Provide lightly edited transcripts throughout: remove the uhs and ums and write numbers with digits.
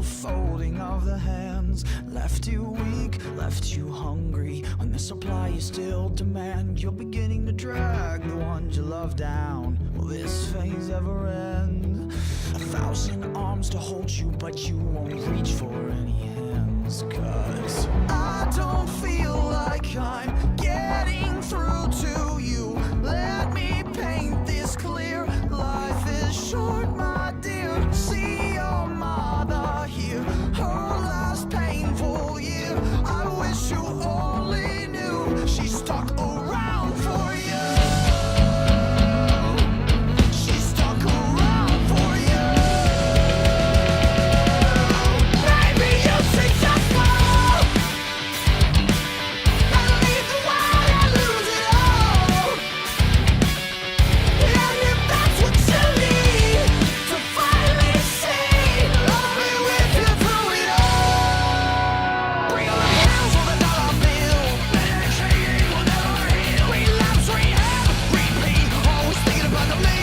folding of the hands left you weak, left you hungry. When the supply you still demand, you're beginning to drag the ones you love down. Will this phase ever end? 1,000 arms to hold you, but you won't reach for any hands. 'Cause I don't feel like I'm getting through to you. Let me paint this clear. Life is short, my dear. See your mother here, her last painful year. I wish you only knew she stuck around for you. She stuck around for you. Maybe you should just go and leave the world and lose it all. And if that's what you need to finally see, I'll be with you through it all. Bring on the hands for the dollar bill. Meditating will never heal. Relapse, rehab, repeat. Always thinking about the me.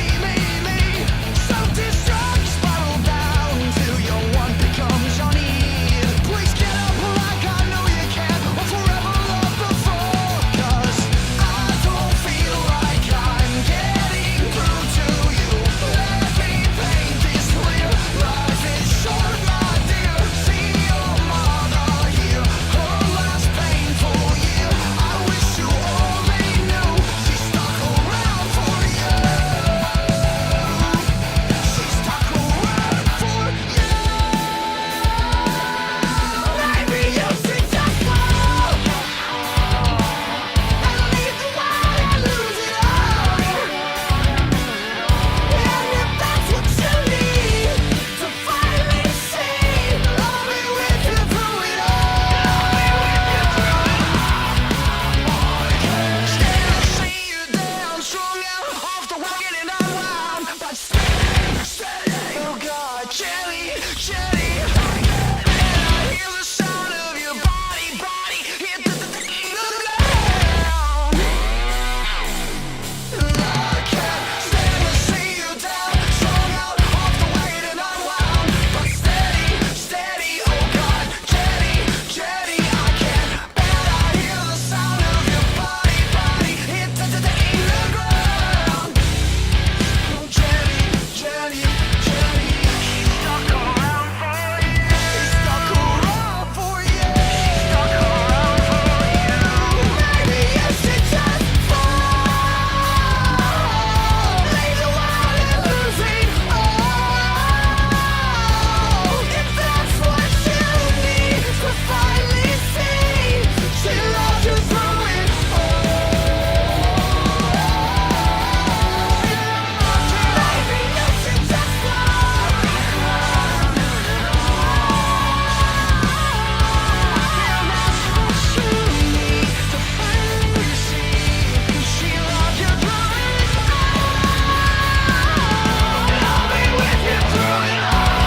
Self-destruct, spiral down till your want becomes your need. Please get up like I know you can, or forever love before. 'Cause I don't feel like I'm getting through to you. Let me paint this clear. Life is short, my dear. See your mother here, her last painful year. I wish you only knew she stuck around for you. She stuck around for you. Maybe you should just go and leave the world and lose it all. And if that's what you need to finally see, I'll be with you through it all. Still see you down, strung out, off the wagon and unwound, but steady, oh God, jelly, and I hear the sound of your body hit the ground. I can't stand to see you down, strung out, off the wagon and unwound, but steady, oh God, jelly, I can't bear. I hear the sound of your body hit the ground. Oh, jelly, she's stuck around for you. She's stuck around for you. Stuck around for you. Maybe you should just fall. Leave the world and lose it all. If that's what you need to finally see, she loves you through it all. Maybe you should just fall. And that's what you need to finally see, 'cause she loves you through it all. I'll be with you through it all.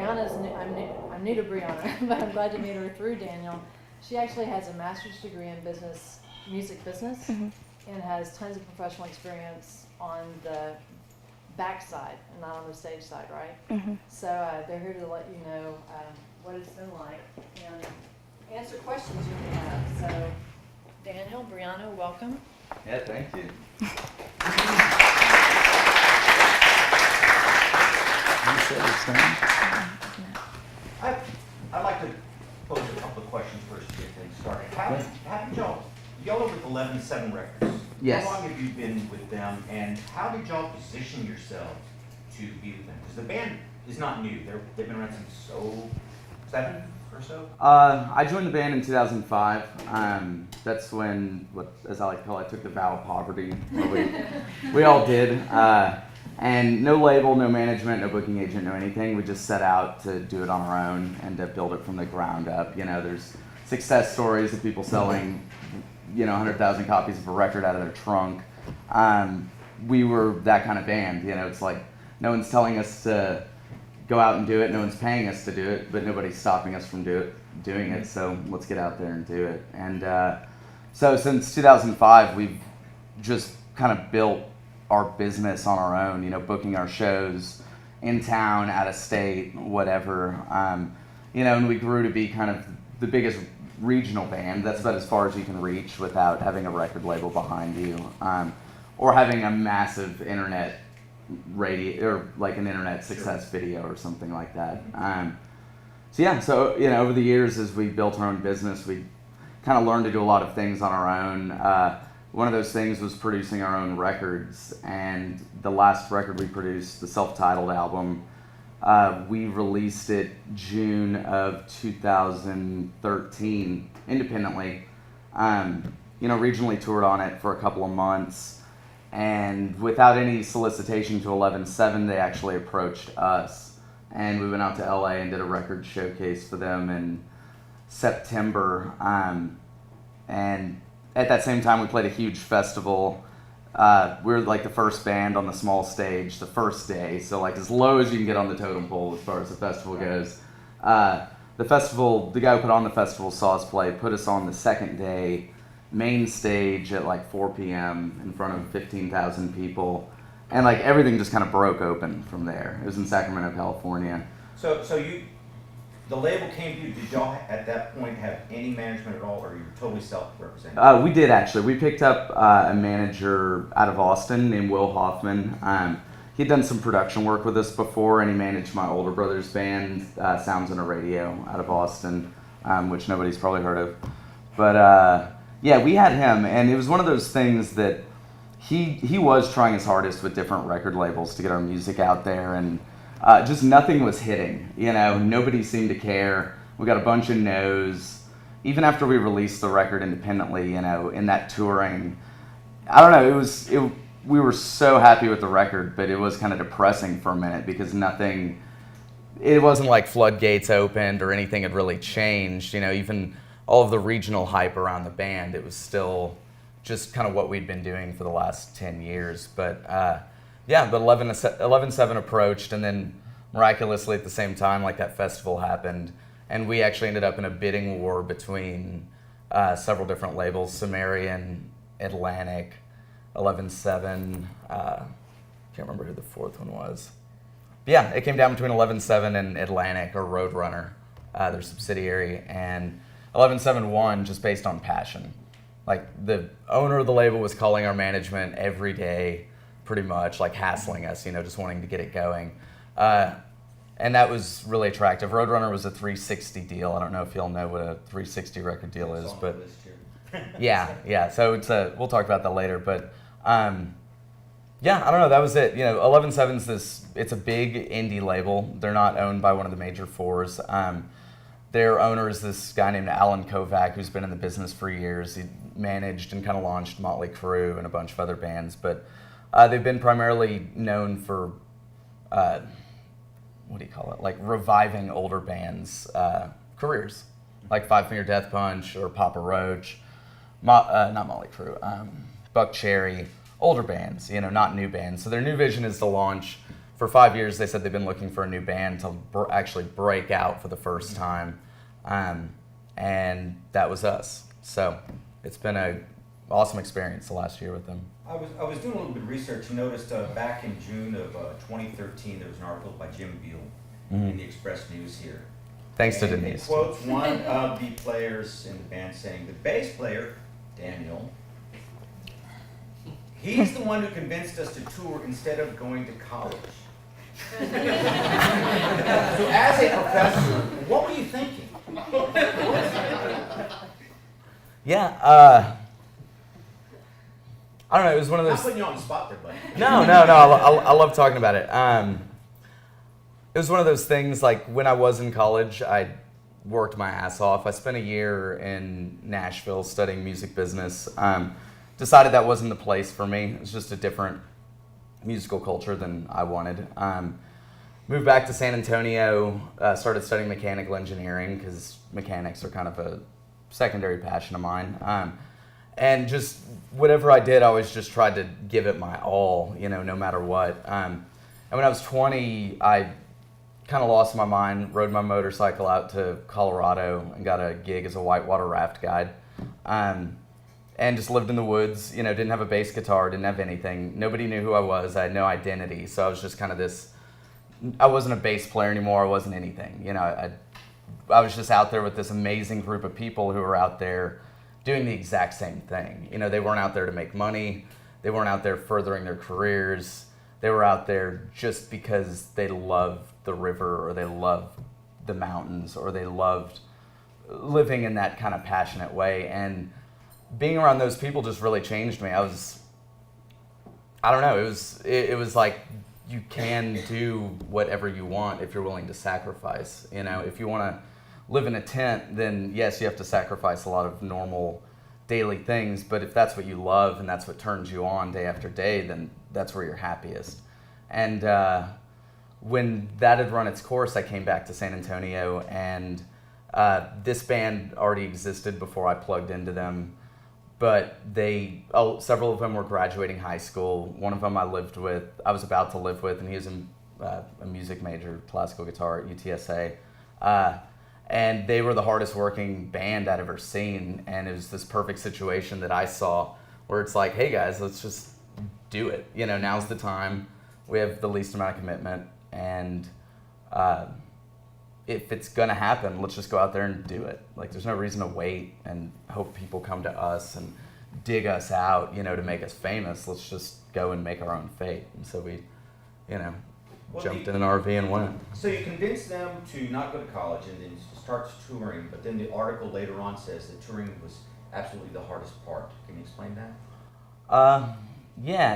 Brianna's new, I'm new to Brianna, but I'm glad to meet her through Daniel. She actually has a master's degree in music business, and has tons of professional experience on the backside and not on the stage side, right? So they're here to let you know what it's been like and answer questions you may have. So Daniel, Brianna, welcome. Yeah, thank you. I'd like to pose a couple of questions first to get things started. How did y'all are with 11-7 Records? Yes. How long have you been with them, and how did y'all position yourselves to be with them? Because the band is not new. They've been around since 2007 or so. I joined the band in 2005. That's when, as I like to call it, I took the vow of poverty. We all did. And no label, no management, no booking agent, no anything. We just set out to do it on our own and to build it from the ground up. You know, there's success stories of people selling, 100,000 copies of a record out of their trunk. We were that kind of band. It's like no one's telling us to go out and do it. No one's paying us to do it, but nobody's stopping us from doing it. So let's get out there and do it. And so since 2005, we've just kind of built our business on our own, booking our shows in town, out of state, whatever. And we grew to be kind of the biggest regional band. That's about as far as you can reach without having a record label behind you, or having a massive internet radio, or like an internet success video or something like that. So over the years, as we built our own business, we kind of learned to do a lot of things on our own. One of those things was producing our own records, and the last record we produced, the self-titled album, we released it June of 2013 independently. Regionally toured on it for a couple of months, and without any solicitation to 11-7, they actually approached us, and we went out to LA and did a record showcase for them in September, and at that same time, we played a huge festival. We were like the first band on the small stage the first day, so like as low as you can get on the totem pole as far as the festival goes. The guy who put on the festival saw us play, put us on the second day, main stage at like 4 p.m. in front of 15,000 people, and like everything just kind of broke open from there. It was in Sacramento, California. So the label came to you. Did y'all at that point have any management at all, or you were totally self-represented? We did actually. We picked up a manager out of Austin named Will Hoffman. He'd done some production work with us before, and he managed my older brother's band, Sounds on a Radio, out of Austin, which nobody's probably heard of. But we had him, and it was one of those things that he was trying his hardest with different record labels to get our music out there, and just nothing was hitting. Nobody seemed to care. We got a bunch of no's. Even after we released the record independently, in that touring, I don't know, we were so happy with the record, but it was kind of depressing for a minute because it wasn't like floodgates opened or anything had really changed. Even all of the regional hype around the band, it was still just kind of what we'd been doing for the last 10 years. But 11-7 approached, and then miraculously at the same time, like that festival happened, and we actually ended up in a bidding war between several different labels, Sumerian, Atlantic, 11-7, can't remember who the fourth one was. But yeah, it came down between 11-7 and Atlantic, or Roadrunner, their subsidiary, and 11-7 won just based on passion. Like the owner of the label was calling our management every day, pretty much, like hassling us, just wanting to get it going. And that was really attractive. Roadrunner was a 360 deal. I don't know if y'all know what a 360 record deal is, but yeah. So we'll talk about that later. But I don't know. That was it. 11-7's it's a big indie label. They're not owned by one of the major fours. Their owner is this guy named Alan Kovac, who's been in the business for years. He managed and kind of launched Motley Crue and a bunch of other bands, but they've been primarily known for, like reviving older bands' careers, like Five Finger Death Punch or Papa Roach, not Motley Crue, Buck Cherry, older bands, not new bands. So their new vision is to launch for 5 years, they said they've been looking for a new band to actually break out for the first time. And that was us. So it's been an awesome experience the last year with them. I was doing a little bit of research and noticed back in June of 2013, there was an article by Jim Beal in the Express News here. Thanks to And Denise. it quotes one of the players in the band saying, the bass player, Daniel, he's the one who convinced us to tour instead of going to college. So as a professor, what were you thinking? Yeah, I don't know, it was one of Not those... putting you on the spot there, buddy. No, I love talking about it. It was one of those things, like when I was in college, I worked my ass off. I spent a year in Nashville studying music business. Decided that wasn't the place for me. It was just a different musical culture than I wanted. Moved back to San Antonio, started studying mechanical engineering because mechanics are kind of a secondary passion of mine. And just whatever I did, I always just tried to give it my all, no matter what. And when I was 20, I kind of lost my mind, rode my motorcycle out to Colorado and got a gig as a whitewater raft guide. And just lived in the woods, didn't have a bass guitar, didn't have anything. Nobody knew who I was. I had no identity. So I was just kind of this, I wasn't a bass player anymore. I wasn't anything. I was just out there with this amazing group of people who were out there doing the exact same thing. They weren't out there to make money. They weren't out there furthering their careers. They were out there just because they loved the river or they loved the mountains or they loved living in that kind of passionate way. And being around those people just really changed me. I don't know, it was like you can do whatever you want if you're willing to sacrifice. If you want to live in a tent, then yes, you have to sacrifice a lot of normal daily things, but if that's what you love and that's what turns you on day after day, then that's where you're happiest. And when that had run its course, I came back to San Antonio, and this band already existed before I plugged into them, but several of them were graduating high school. One of them I was about to live with, and he was a music major, classical guitar at UTSA. And they were the hardest working band I'd ever seen, and it was this perfect situation that I saw where it's like, hey guys, let's just do it. Now's the time. We have the least amount of commitment, and if it's gonna happen, let's just go out there and do it. Like, there's no reason to wait and hope people come to us and dig us out, to make us famous. Let's just go and make our own fate. And so we, jumped in an RV and went. So you convinced them to not go to college and then start touring, but then the article later on says that touring was absolutely the hardest part. Can you explain that? Yeah,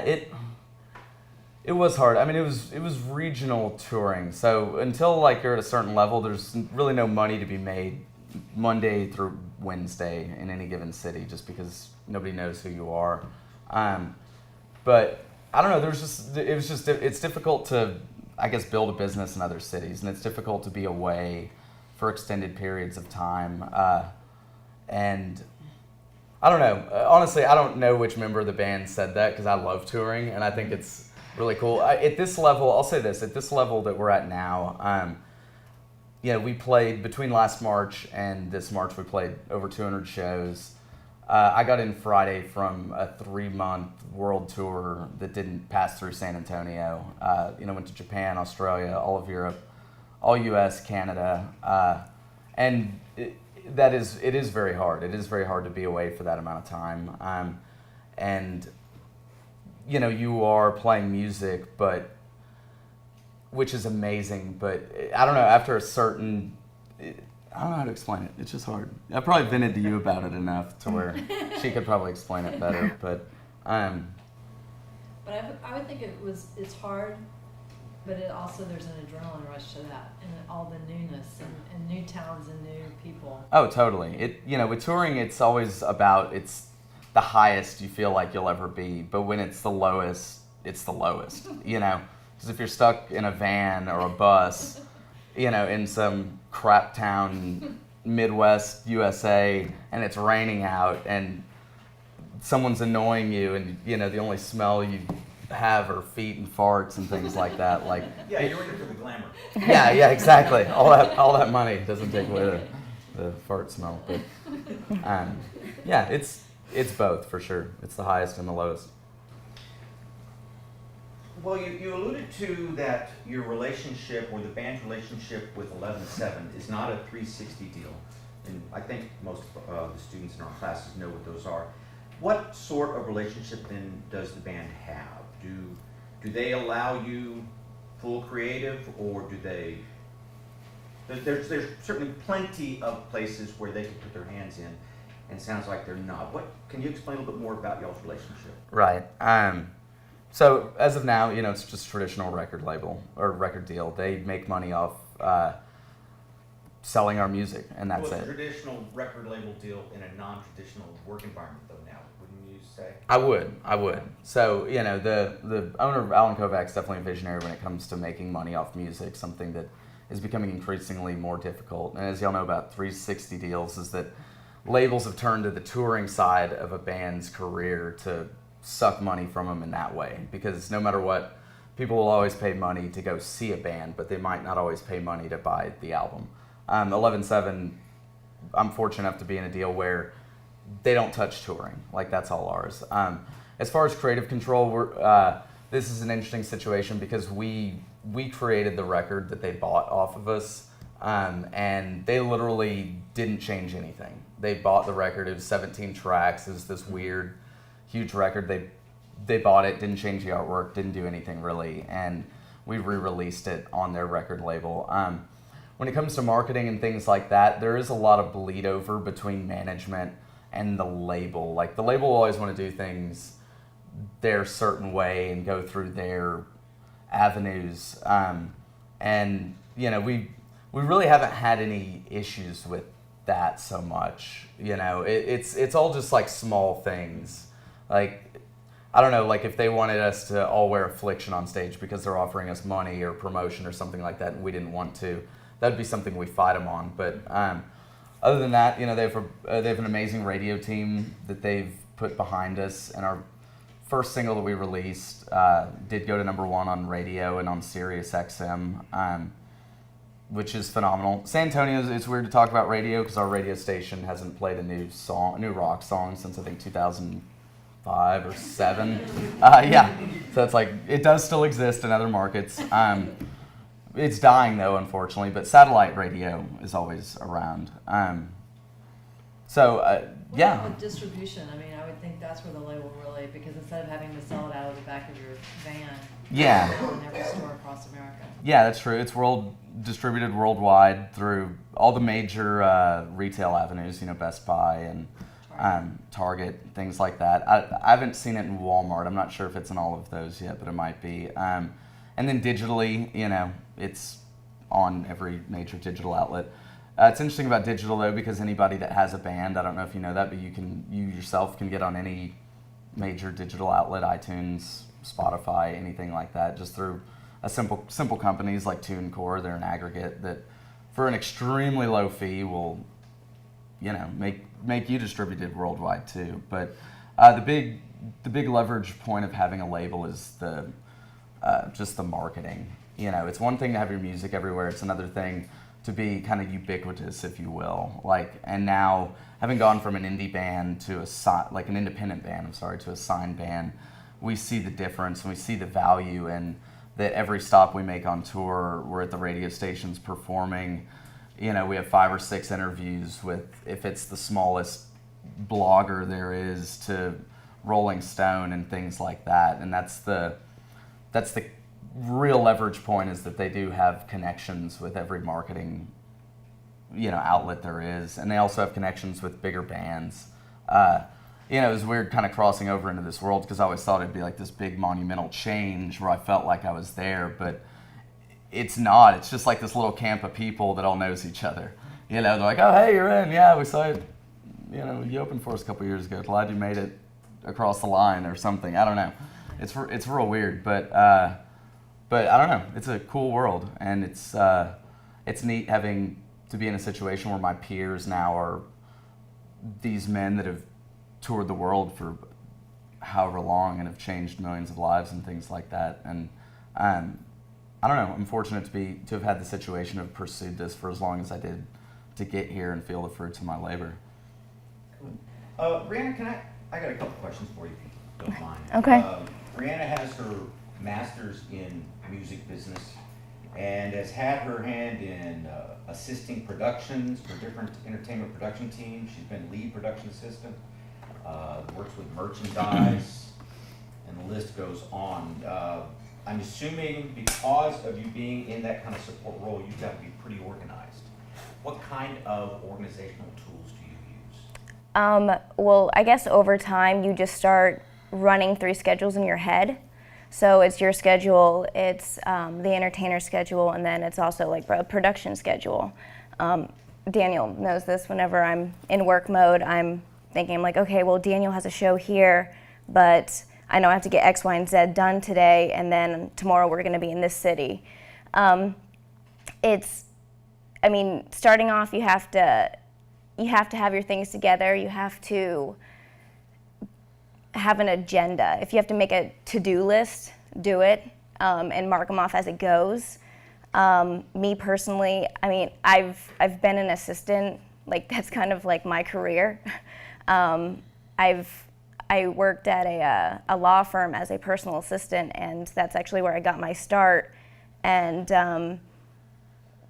it was hard. I mean, it was regional touring. So until you're at a certain level, there's really no money to be made Monday through Wednesday in any given city, just because nobody knows who you are. But I don't know. It's difficult to, I guess, build a business in other cities, and it's difficult to be away for extended periods of time. And I don't know. Honestly, I don't know which member of the band said that, because I love touring, and I think it's really cool. At this level, I'll say this, at this level that we're at now, we played, between last March and this March, we played over 200 shows. I got in Friday from a 3-month world tour that didn't pass through San Antonio. Went to Japan, Australia, all of Europe, all US, Canada. And it is very hard. It is very hard to be away for that amount of time. And you are playing music, which is amazing, but I don't know, after a certain, I don't know how to explain it. It's just hard. I probably vented to you about it enough to where she could probably explain it better, but I would think it's hard, but it also, there's an adrenaline rush to that, and all the newness and new towns and new people. Oh, totally. With touring, it's always about, it's the highest you feel like you'll ever be, but when it's the lowest, it's the lowest, because if you're stuck in a van or a bus, in some crap town, Midwest USA, and it's raining out, and someone's annoying you, and the only smell you have are feet and farts and things like that. Like, Yeah, you're in it for the glamour. yeah, exactly. All that money doesn't take away the fart smell, but yeah, it's both for sure. It's the highest and the lowest. Well, you alluded to that your relationship or the band's relationship with 11-7 is not a 360 deal. And I think most of the students in our classes know what those are. What sort of relationship then does the band have? Do they allow you full creative, or do they? There's certainly plenty of places where they can put their hands in, and it sounds like they're not. What can you explain a little bit more about y'all's relationship? Right. So as of now, it's just traditional record label or record deal. They make money off selling our music, and that's Well, it's it. a traditional record label deal in a non-traditional work environment, though. Now, wouldn't you say? I would. So, the owner, Alan Kovac's definitely a visionary when it comes to making money off music, something that is becoming increasingly more difficult. And as y'all know about 360 deals, is that labels have turned to the touring side of a band's career to suck money from them in that way. Because no matter what, people will always pay money to go see a band, but they might not always pay money to buy the album. 11-7, I'm fortunate enough to be in a deal where they don't touch touring. Like, that's all ours. As far as creative control, this is an interesting situation because we created the record that they bought off of us, and they literally didn't change anything. They bought the record. It was 17 tracks. It was this weird, huge record. They bought it, didn't change the artwork, didn't do anything really, and we re-released it on their record label. When it comes to marketing and things like that, there is a lot of bleed over between management and the label. Like, the label will always want to do things their certain way and go through their avenues. And we really haven't had any issues with that so much. It's all just like small things. Like, I don't know, like if they wanted us to all wear Affliction on stage because they're offering us money or promotion or something like that and we didn't want to, that'd be something we fight them on. But other than that, they have an amazing radio team that they've put behind us. And our first single that we released did go to #1 on radio and on Sirius XM, which is phenomenal. San Antonio, it's weird to talk about radio because our radio station hasn't played a new rock song since I think 2005 or 7. Yeah, so it's like it does still exist in other markets. It's dying though, unfortunately, but satellite radio is always around. Yeah. With distribution, I mean, I would think that's where the label really, because instead of having to sell it out of the back of your van, Yeah. it's in every store across America. Yeah, that's true. It's distributed worldwide through all the major retail avenues, Best Buy and Target, things like that. I haven't seen it in Walmart. I'm not sure if it's in all of those yet, but it might be. And then digitally, it's on every major digital outlet. It's interesting about digital though, because anybody that has a band, I don't know if you know that, but you yourself can get on any major digital outlet, iTunes, Spotify, anything like that, just through a simple companies like TuneCore. They're an aggregate that, for an extremely low fee, will make you distributed worldwide too. But the big leverage point of having a label is just the marketing. It's one thing to have your music everywhere. It's another thing to be kind of ubiquitous, if you will. And now, having gone from an indie band to an independent band, to a signed band, we see the difference and we see the value in that. Every stop we make on tour, we're at the radio stations performing. We have 5 or 6 interviews with, if it's the smallest blogger there is, to Rolling Stone and things like that. And that's the real leverage point, is that they do have connections with every marketing outlet there is, and they also have connections with bigger bands. It was weird kind of crossing over into this world because I always thought it'd be like this big monumental change where I felt like I was there, but it's not. It's just like this little camp of people that all knows each other. They're like, oh, hey, you're in. Yeah, we saw it. You opened for us a couple years ago. Glad you made it across the line or something. I don't know. It's real weird, but I don't know. It's a cool world, and it's neat having to be in a situation where my peers now are these men that have toured the world for however long and have changed millions of lives and things like that. And I don't know, I'm fortunate to have had the situation of pursued this for as long as I did to get here and feel the fruits of my labor. Brianna, I got a couple questions for you, if you don't mind. Okay. Brianna has her master's in music business and has had her hand in assisting productions for different entertainment production teams. She's been lead production assistant, works with merchandise, and the list goes on. I'm assuming because of you being in that kind of support role, you've got to be pretty organized. What kind of organizational tools do you use? Well, I guess over time you just start running through schedules in your head. So it's your schedule, it's the entertainer schedule, and then it's also like a production schedule. Daniel knows this. Whenever I'm in work mode, I'm thinking, I'm like, okay, well, Daniel has a show here, but I know I have to get X, Y, and Z done today, and then tomorrow we're going to be in this city. Starting off, you have to have your things together. You have to have an agenda. If you have to make a to-do list, do it, and mark them off as it goes. Me personally, I've been an assistant, like that's kind of like my career. I worked at a law firm as a personal assistant, and that's actually where I got my start. And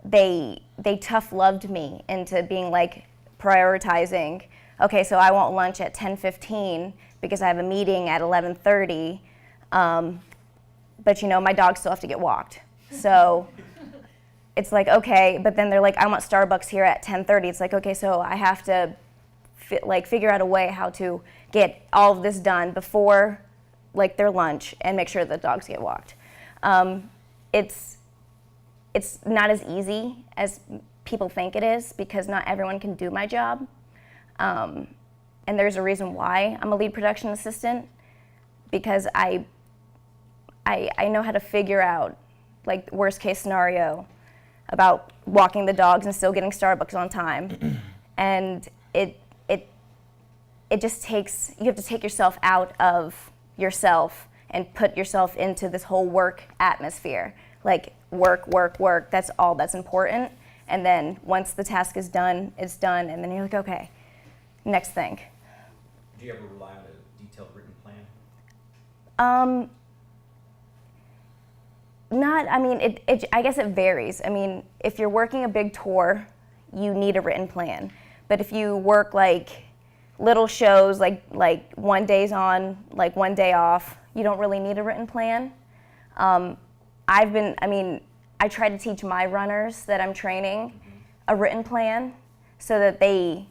they tough loved me into being like prioritizing. Okay, so I want lunch at 10:15 because I have a meeting at 11:30. But my dogs still have to get walked. So it's like, okay, but then they're like, I want Starbucks here at 10:30. It's like, okay, so I have to figure out a way how to get all of this done before like their lunch and make sure the dogs get walked. It's not as easy as people think it is because not everyone can do my job. And there's a reason why I'm a lead production assistant, because I know how to figure out like worst case scenario about walking the dogs and still getting Starbucks on time. And it just takes, you have to take yourself out of yourself and put yourself into this whole work atmosphere. Like work, that's all that's important. And then once the task is done, it's done, and then you're like, okay, next thing. Do you ever rely on a detailed written plan? I guess it varies. I mean, if you're working a big tour, you need a written plan. But if you work like little shows, like one day's on, like one day off, you don't really need a written plan. I try to teach my runners that I'm training a written plan so that I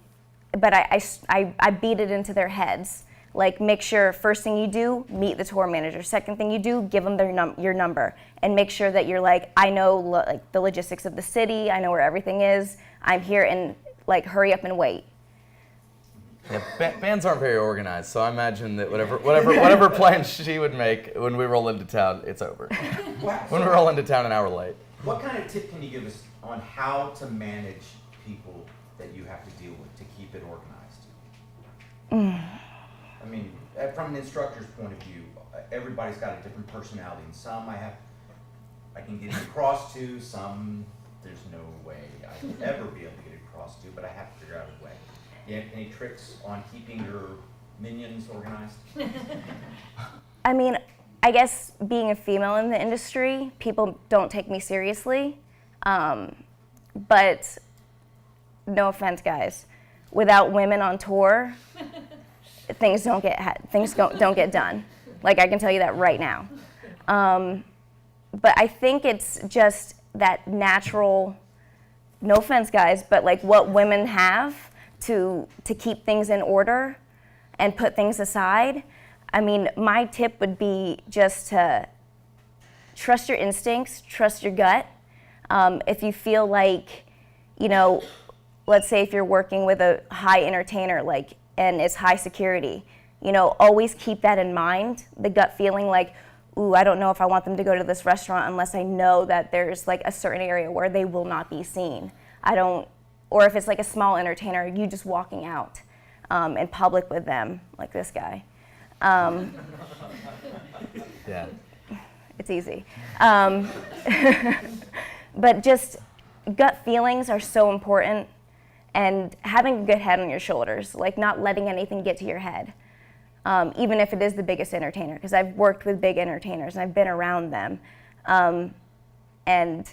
beat it into their heads. Like, make sure first thing you do, meet the tour manager. Second thing you do, give them your number, and make sure that you're like, I know the logistics of the city, I know where everything is, I'm here, and like hurry up and wait. Yeah, bands aren't very organized, so I imagine that whatever plan she would make when we roll into town, it's over. When we roll into town an hour late. What kind of tip can you give us on how to manage people that you have to deal with to keep it organized? I mean, from an instructor's point of view, everybody's got a different personality, and some I can get across to, some there's no way I would ever be able to get across to, but I have to figure out a way. Do you have any tricks on keeping your minions organized? I mean, I guess being a female in the industry, people don't take me seriously. But no offense, guys, without women on tour, things don't get done. Like, I can tell you that right now. But I think it's just that natural, no offense, guys, but like what women have to keep things in order and put things aside. I mean, my tip would be just to trust your instincts, trust your gut. If you feel like, let's say if you're working with a high entertainer, and it's high security, always keep that in mind, the gut feeling like, ooh, I don't know if I want them to go to this restaurant unless I know that there's like a certain area where they will not be seen. Or if it's like a small entertainer, you just walking out in public with them, like this guy. Yeah. It's easy. But just gut feelings are so important, and having a good head on your shoulders, like not letting anything get to your head, even if it is the biggest entertainer, because I've worked with big entertainers and I've been around them. And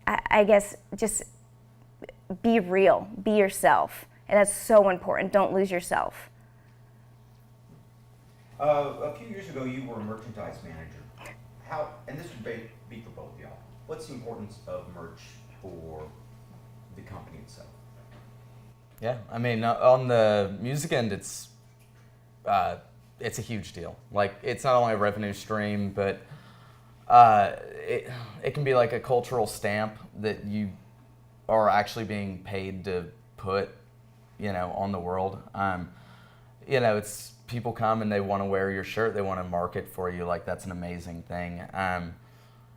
I guess just be real, be yourself. And that's so important. Don't lose yourself. A few years ago, you were a merchandise manager. How, and this would be for both of y'all, what's the importance of merch for the company itself? Yeah, I mean, on the music end, it's a huge deal. Like, it's not only a revenue stream, but it can be like a cultural stamp that you are actually being paid to put, on the world. It's people come and they want to wear your shirt, they want to mark it for you. Like, that's an amazing thing.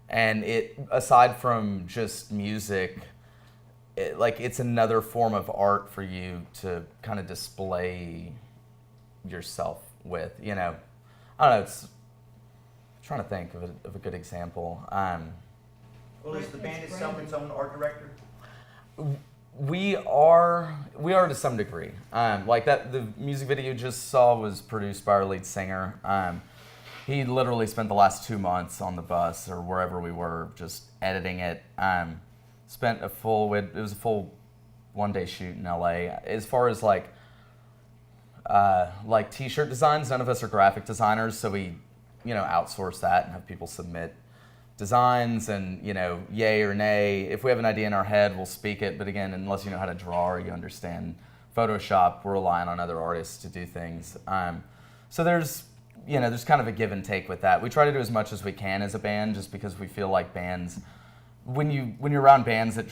And it, aside from just music, it's another form of art for you to kind of display yourself with. I don't know. I'm trying to think of a good example. Well, is the band itself its own art director? We are to some degree. Like that, the music video you just saw was produced by our lead singer. He literally spent the last 2 months on the bus or wherever we were, just editing it. Spent it was a full 1-day shoot in LA. As far as like t-shirt designs, none of us are graphic designers, so we, outsource that and have people submit designs and, yay or nay. If we have an idea in our head, we'll speak it. But again, unless you know how to draw or you understand Photoshop, we're relying on other artists to do things. So there's kind of a give and take with that. We try to do as much as we can as a band, just because we feel like bands, when you're around bands that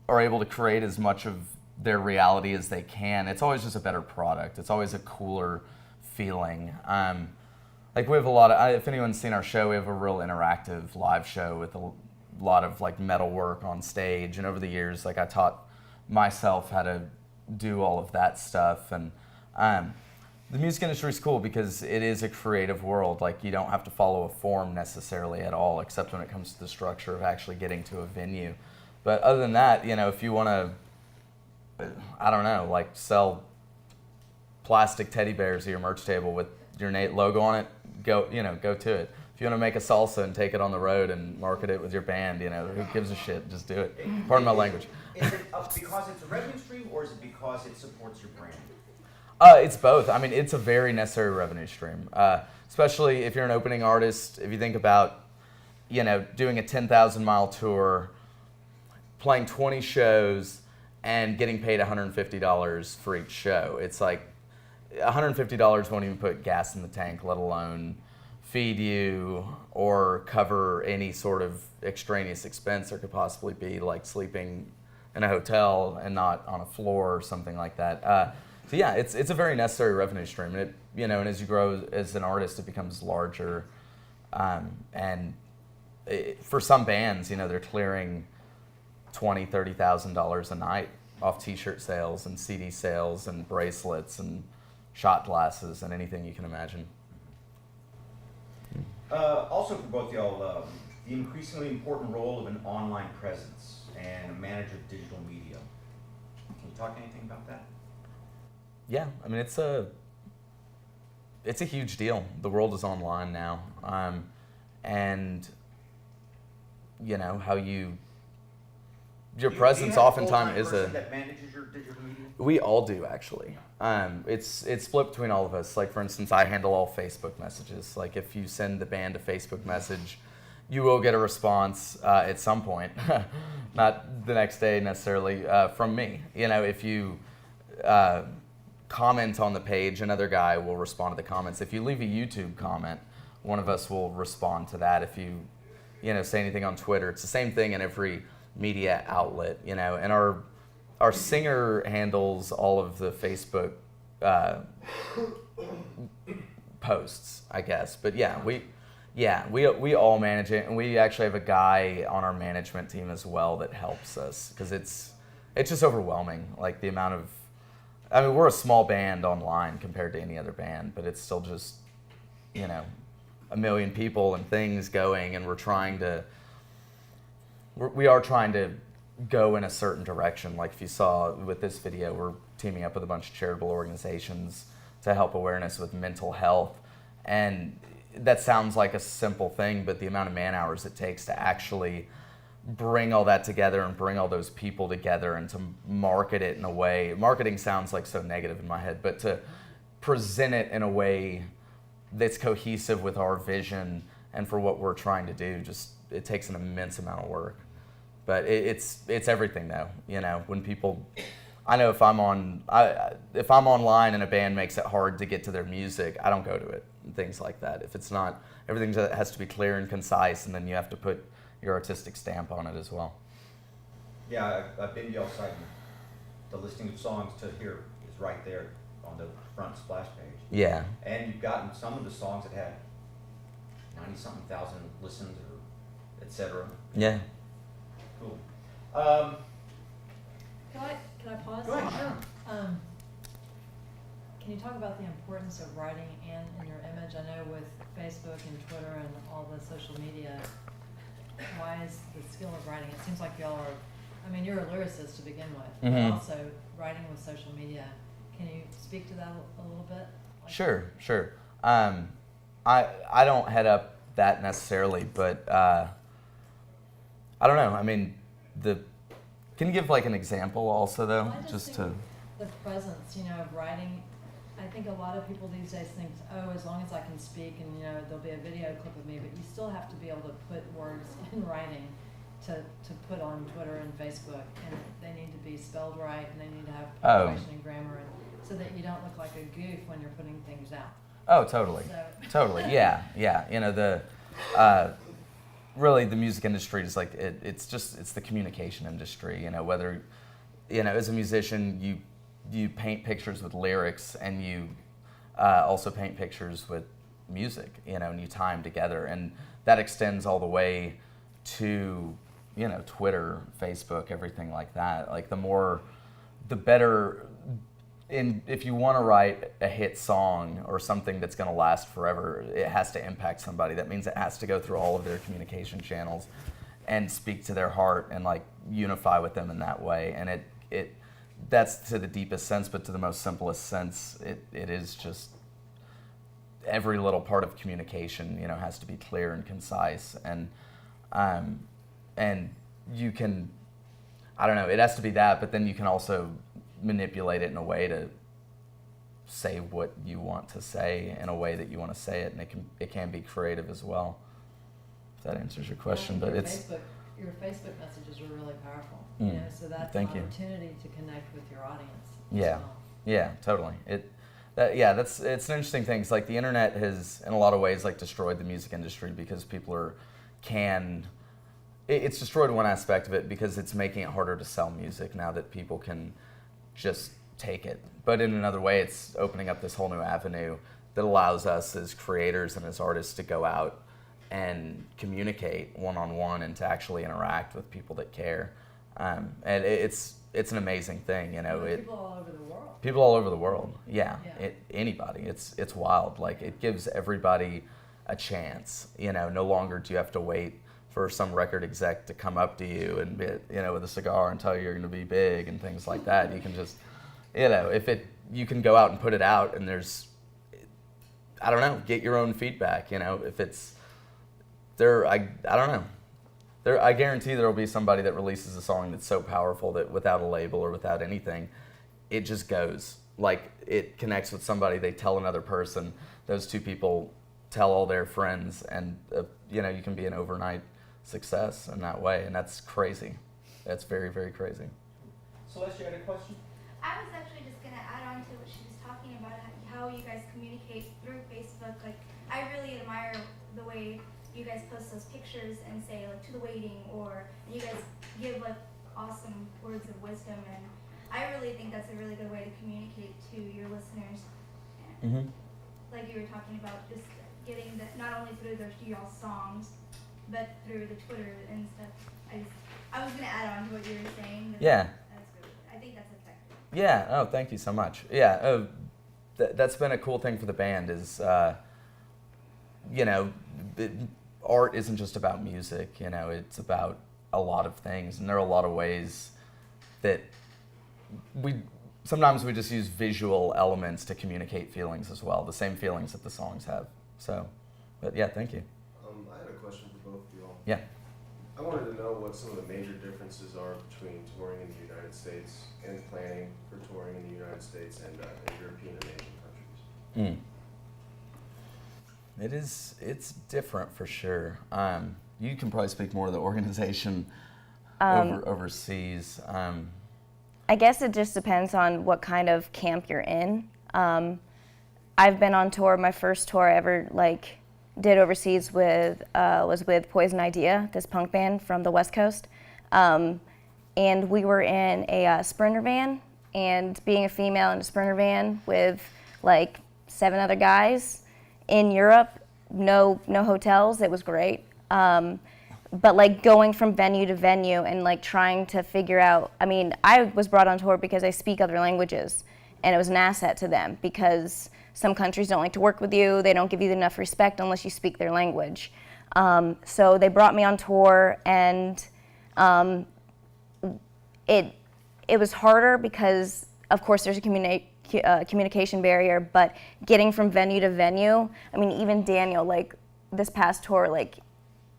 are able to create as much of their reality as they can, it's always just a better product. It's always a cooler feeling. Like we have a lot of, if anyone's seen our show, we have a real interactive live show with a lot of like metal work on stage. And over the years, like I taught myself how to do all of that stuff. And the music industry is cool because it is a creative world. Like you don't have to follow a form necessarily at all, except when it comes to the structure of actually getting to a venue. But other than that, if you want to, I don't know, like sell plastic teddy bears at your merch table with your Nate logo on it, go to it. If you want to make a salsa and take it on the road and market it with your band, who gives a shit? Just do it. Pardon my language. Is it because it's a revenue stream, or is it because it supports your brand? It's both. I mean, it's a very necessary revenue stream, especially if you're an opening artist. If you think about, doing a 10,000-mile tour, playing 20 shows, and getting paid $150 for each show. It's like $150 won't even put gas in the tank, let alone feed you or cover any sort of extraneous expense there could possibly be, like sleeping in a hotel and not on a floor or something like that. So yeah, it's a very necessary revenue stream, and it, and as you grow as an artist, it becomes larger. And for some bands, they're clearing $20,000, $30,000 a night off T-shirt sales and CD sales and bracelets and shot glasses and anything you can imagine. Also for both y'all, the increasingly important role of an online presence and a manager of digital media. Can you talk anything about that? Yeah, I mean it's a huge deal. The world is online now, and how your presence oftentimes is a. That manages your digital media? We all do actually. It's split between all of us. Like for instance, I handle all Facebook messages. Like if you send the band a Facebook message, you will get a response at some point, not the next day necessarily from me. If you comment on the page, another guy will respond to the comments. If you leave a YouTube comment, one of us will respond to that. If you say anything on Twitter, it's the same thing in every media outlet. And our singer handles all of the Facebook posts, I guess. But we all manage it, and we actually have a guy on our management team as well that helps us because it's just overwhelming, like the amount of I mean, we're a small band online compared to any other band, but it's still just, you know, a million people and things going, and we are trying to go in a certain direction. Like if you saw with this video, we're teaming up with a bunch of charitable organizations to help awareness with mental health. And that sounds like a simple thing, but the amount of man hours it takes to actually bring all that together and bring all those people together and to market it in a way, marketing sounds like so negative in my head, but to present it in a way that's cohesive with our vision and for what we're trying to do, just it takes an immense amount of work. But it's everything though, you know, when people, I know if I'm online and a band makes it hard to get to their music, I don't go to it and things like that. If it's not, everything has to be clear and concise, and then you have to put your artistic stamp on it as well. Yeah, I've been to y'all's site, and the listing of songs to hear is right there on the front splash page. Yeah. And you've gotten some of the songs that had 90-something thousand listens or et cetera. Yeah. Cool. Can I pause? Go ahead, sure. Can you talk about the importance of writing in your image? I know with Facebook and Twitter and all the social media, why is the skill of writing? It seems like y'all are, I mean, you're a lyricist to begin with, but also writing with social media. Can you speak to that a little bit? Sure. I don't head up that necessarily, but I don't know. I mean, can you give like an example also though, Well, I just to think the presence, you know, of writing. I think a lot of people these days think, oh, as long as I can speak and, you know, there'll be a video clip of me, but you still have to be able to put words in writing to put on Twitter and Facebook, and they need to be spelled right, and they need to have punctuation and grammar, and so that you don't look like a goof when you're putting things out. Oh, totally. So. Totally. Yeah. You know, really the music industry is like, it's the communication industry, you know, whether, you know, as a musician, you paint pictures with lyrics, and you also paint pictures with music, you know, and you tie them together, and that extends all the way to, you know, Twitter, Facebook, everything like that. Like the better. If you want to write a hit song or something that's going to last forever, it has to impact somebody. That means it has to go through all of their communication channels and speak to their heart and like unify with them in that way. And that's to the deepest sense, but to the most simplest sense, it is just every little part of communication, you know, has to be clear and concise, and you can, I don't know, it has to be that, but then you can also manipulate it in a way to say what you want to say in a way that you want to say it, and it can be creative as well. If that answers your question, but your Facebook messages are really powerful. You know, so that's an opportunity to connect with your audience. Yeah, yeah, totally. It's an interesting thing. It's like the internet has, in a lot of ways, like destroyed the music industry because people it's destroyed one aspect of it because it's making it harder to sell music now that people can just take it. But in another way, it's opening up this whole new avenue that allows us as creators and as artists to go out and communicate one-on-one and to actually interact with people that care. And it's an amazing thing, you know. People all over the world. People all over the world, yeah. Anybody. It's wild. Like, it gives everybody a chance. You know, no longer do you have to wait for some record exec to come up to you and be, you know, with a cigar and tell you you're going to be big and things like that. You can just, you know, you can go out and put it out, and I don't know, get your own feedback. You know, if it's there, I don't know. I guarantee there will be somebody that releases a song that's so powerful that without a label or without anything, it just goes. Like, it connects with somebody, they tell another person, those two people tell all their friends, and you know, you can be an overnight success in that way, and that's crazy. That's very, very crazy. Celeste, you had a question? I was actually just going to add on to what she was talking about, how you guys communicate through Facebook. Like, I really admire the way you guys post those pictures and say, like, to the waiting, or you guys give, like, awesome words of wisdom, and I really think that's a really good way to communicate to your listeners. And like you were talking about, just getting that not only through y'all's songs, but through the Twitter and stuff. I was going to add on to what you were saying. Yeah. I think that's effective. Yeah. Oh, thank you so much. Yeah. That's been a cool thing for the band is, you know, art isn't just about music. You know, it's about a lot of things, and there are a lot of ways that sometimes we just use visual elements to communicate feelings as well, the same feelings that the songs have. So, but yeah, thank you. I had a question for both of you all. Yeah. I wanted to know what some of the major differences are between touring in the United States and planning for touring in the United States and in European and Asian countries. It's different for sure. You can probably speak more to the organization overseas. I guess it just depends on what kind of camp you're in. I've been on tour. My first tour I ever did overseas was with Poison Idea, this punk band from the West Coast, and we were in a Sprinter van. And being a female in a Sprinter van with 7 other guys in Europe, no hotels. It was great. But going from venue to venue and trying to figure out, I mean, I was brought on tour because I speak other languages, and it was an asset to them because some countries don't like to work with you. They don't give you enough respect unless you speak their language. So they brought me on tour, and it was harder because, of course, there's a communication barrier, but getting from venue to venue, I mean, even Daniel, this past tour,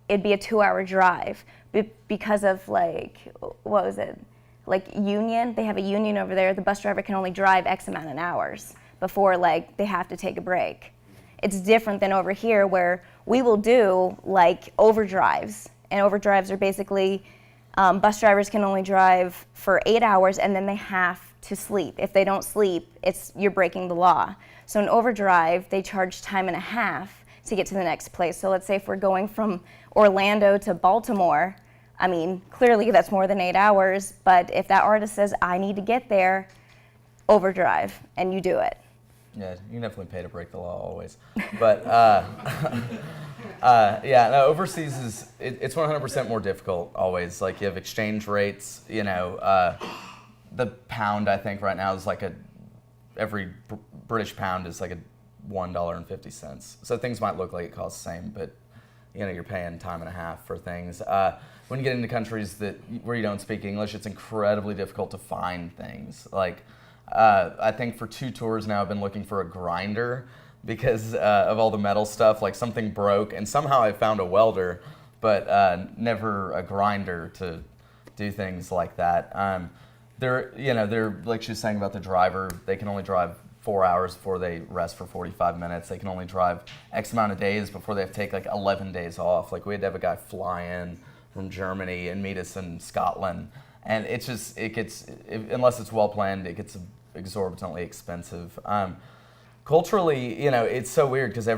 it'd be a 2-hour drive because of what was it? Union. They have a union over there. The bus driver can only drive X amount of hours before they have to take a break. It's different than over here where we will do overdrives, and overdrives are basically bus drivers can only drive for 8 hours and then they have to sleep. If they don't sleep, you're breaking the law. So in overdrive, they charge time and a half to get to the next place. So let's say if we're going from Orlando to Baltimore, I mean, clearly that's more than 8 hours, but if that artist says, I need to get there, overdrive, and you do it. Yeah, you definitely pay to break the law always. But yeah, no, overseas it's 100% more difficult always. You have exchange rates, the pound I think right now is every British pound is $1.50. So things might look like it costs the same, but you're paying time and a half for things. When you get into countries where you don't speak English, it's incredibly difficult to find things. I think for 2 tours now I've been looking for a grinder because of all the metal stuff. Something broke, and somehow I found a welder, but never a grinder to do things like that. They're like she was saying about the driver. They can only drive 4 hours before they rest for 45 minutes. They can only drive X amount of days before they have to take 11 days off. We had to have a guy fly in from Germany and meet us in Scotland. And unless it's well planned, it gets exorbitantly expensive. Culturally, it's so weird because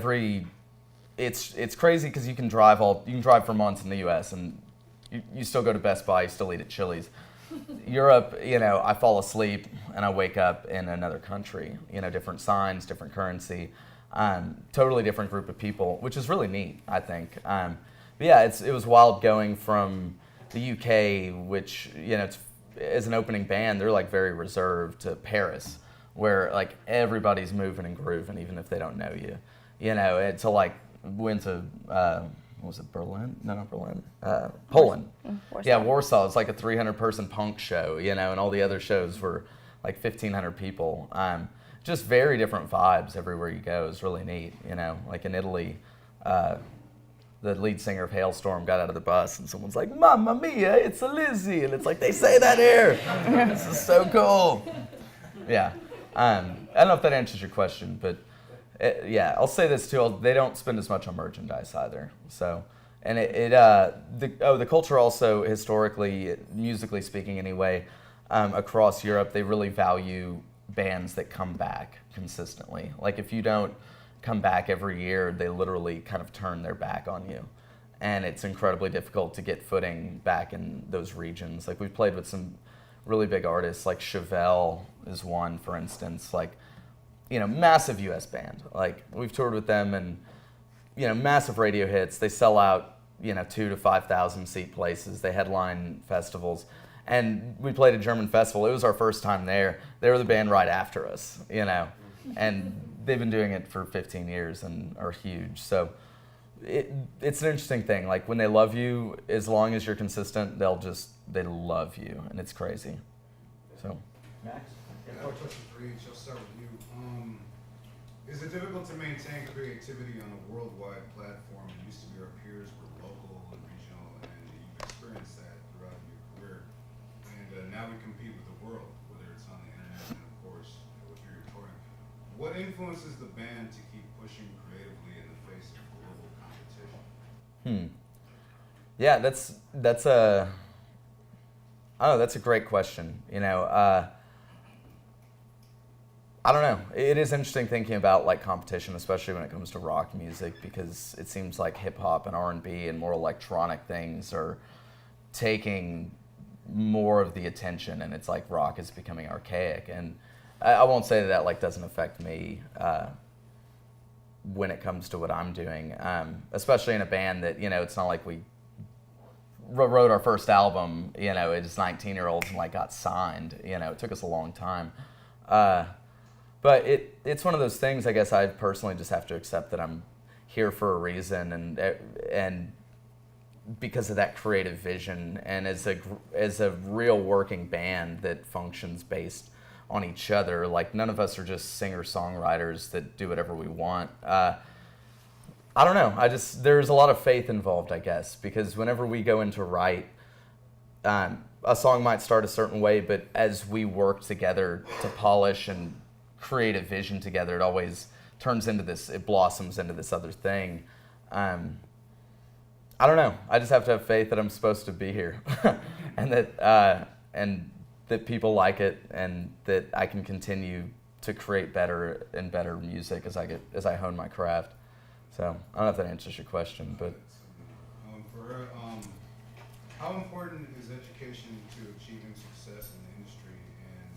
it's crazy because you can drive for months in the U.S. and you still go to Best Buy, you still eat at Chili's. Europe, I fall asleep and I wake up in another country. Different signs, different currency, totally different group of people, which is really neat, I think. But yeah, it was wild going from the UK, which as an opening band, they're like very reserved, to Paris, where like everybody's moving and grooving, even if they don't know you. To like went to what was it, Berlin? No, not Berlin. Poland. Warsaw. Yeah, Warsaw. It's like a 300-person punk show, and all the other shows were like 1,500 people. Just very different vibes everywhere you go. It's really neat. Like in Italy, the lead singer of Hailstorm got out of the bus and someone's like, "Mamma mia, it's a Lizzie," and it's like, they say that here. This is so cool. Yeah. I don't know if that answers your question, but yeah, I'll say this too. They don't spend as much on merchandise either. So, and the culture also historically, musically speaking anyway, across Europe, they really value bands that come back consistently. Like if you don't come back every year, they literally kind of turn their back on you. And it's incredibly difficult to get footing back in those regions. Like we've played with some really big artists, like Chevelle is one, for instance, massive US band. Like we've toured with them and, massive radio hits. They sell out, 2,000 to 5,000 seat places. They headline festivals. And we played a German festival. It was our first time there. They were the band right after us, you know, and they've been doing it for 15 years and are huge. So it's an interesting thing. Like when they love you, as long as you're consistent, they love you, and it's crazy. So. Max? I have a question for each. I'll start with you. Is it difficult to maintain creativity on a worldwide platform? It used to be our peers were local and regional, and you've experienced that throughout your career. And now we compete with the world, whether it's on the internet and, of course, with your touring. What influences the band to keep pushing creatively in the face of global competition? Yeah, that's a great question. You know, I don't know. It is interesting thinking about like competition, especially when it comes to rock music, because it seems like hip hop and R&B and more electronic things are taking more of the attention, and it's like rock is becoming archaic. And I won't say that like doesn't affect me when it comes to what I'm doing, especially in a band that, you know, it's not like we wrote our first album, you know, as 19-year-olds and like got signed. You know, it took us a long time. But it's one of those things, I guess I personally just have to accept that I'm here for a reason, and because of that creative vision, and as a real working band that functions based on each other. Like none of us are just singer-songwriters that do whatever we want. I don't know. There's a lot of faith involved, I guess, because whenever we go in to write, a song might start a certain way, but as we work together to polish and create a vision together, it always turns into this, it blossoms into this other thing. I don't know. I just have to have faith that I'm supposed to be here and that people like it, and that I can continue to create better and better music as I hone my craft. So I don't know if that answers your question, but how important is education to achieving success in the industry, and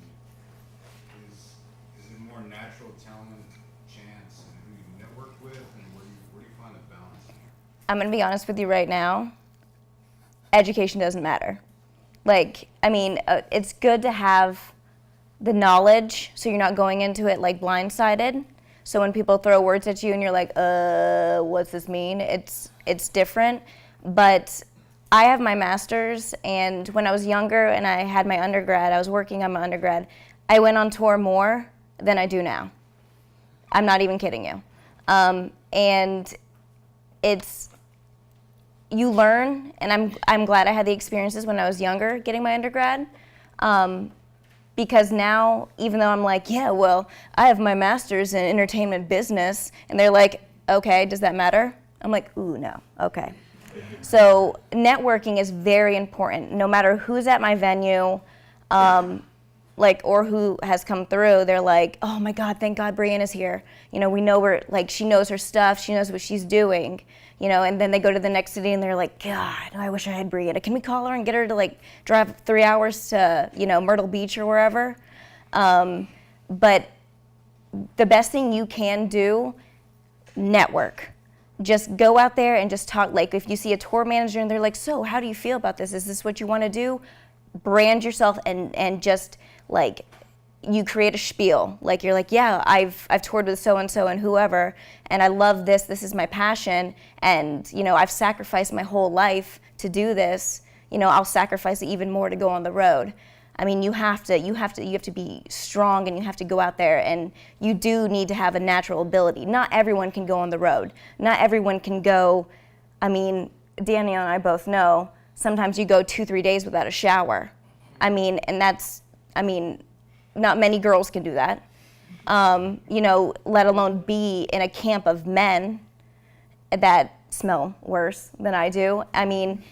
is it more natural talent, chance, and who you network with, and where do you find the balance? I'm gonna be honest with you right now. Education doesn't matter. Like, I mean, it's good to have the knowledge so you're not going into it like blindsided. So when people throw words at you and you're like, what's this mean? It's different. But I have my master's, and when I was younger and I had my undergrad, I was working on my undergrad, I went on tour more than I do now. I'm not even kidding you. And you learn, and I'm glad I had the experiences when I was younger getting my undergrad. Because now, even though I'm like, yeah, well, I have my master's in entertainment business, and they're like, okay, does that matter? I'm like, ooh, no, okay. So networking is very important. No matter who's at my venue, or who has come through, they're like, oh my God, thank God Brianna's here. You know, we know she knows her stuff, she knows what she's doing. You know, and then they go to the next city and they're like, God, I wish I had Brianna. Can we call her and get her to like drive 3 hours to, you know, Myrtle Beach or wherever? But the best thing you can do, network. Just go out there and just talk. Like if you see a tour manager and they're like, so how do you feel about this? Is this what you want to do? Brand yourself and just like, you create a spiel. Like you're like, yeah, I've toured with so-and-so and whoever, and I love this. This is my passion. And, you know, I've sacrificed my whole life to do this. You know, I'll sacrifice even more to go on the road. I mean, you have to be strong, and you have to go out there, and you do need to have a natural ability. Not everyone can go on the road. Not everyone can go. I mean, Danielle and I both know sometimes you go 2-3 days without a shower. I mean, not many girls can do that. You know, let alone be in a camp of men that smell worse than I do. I mean,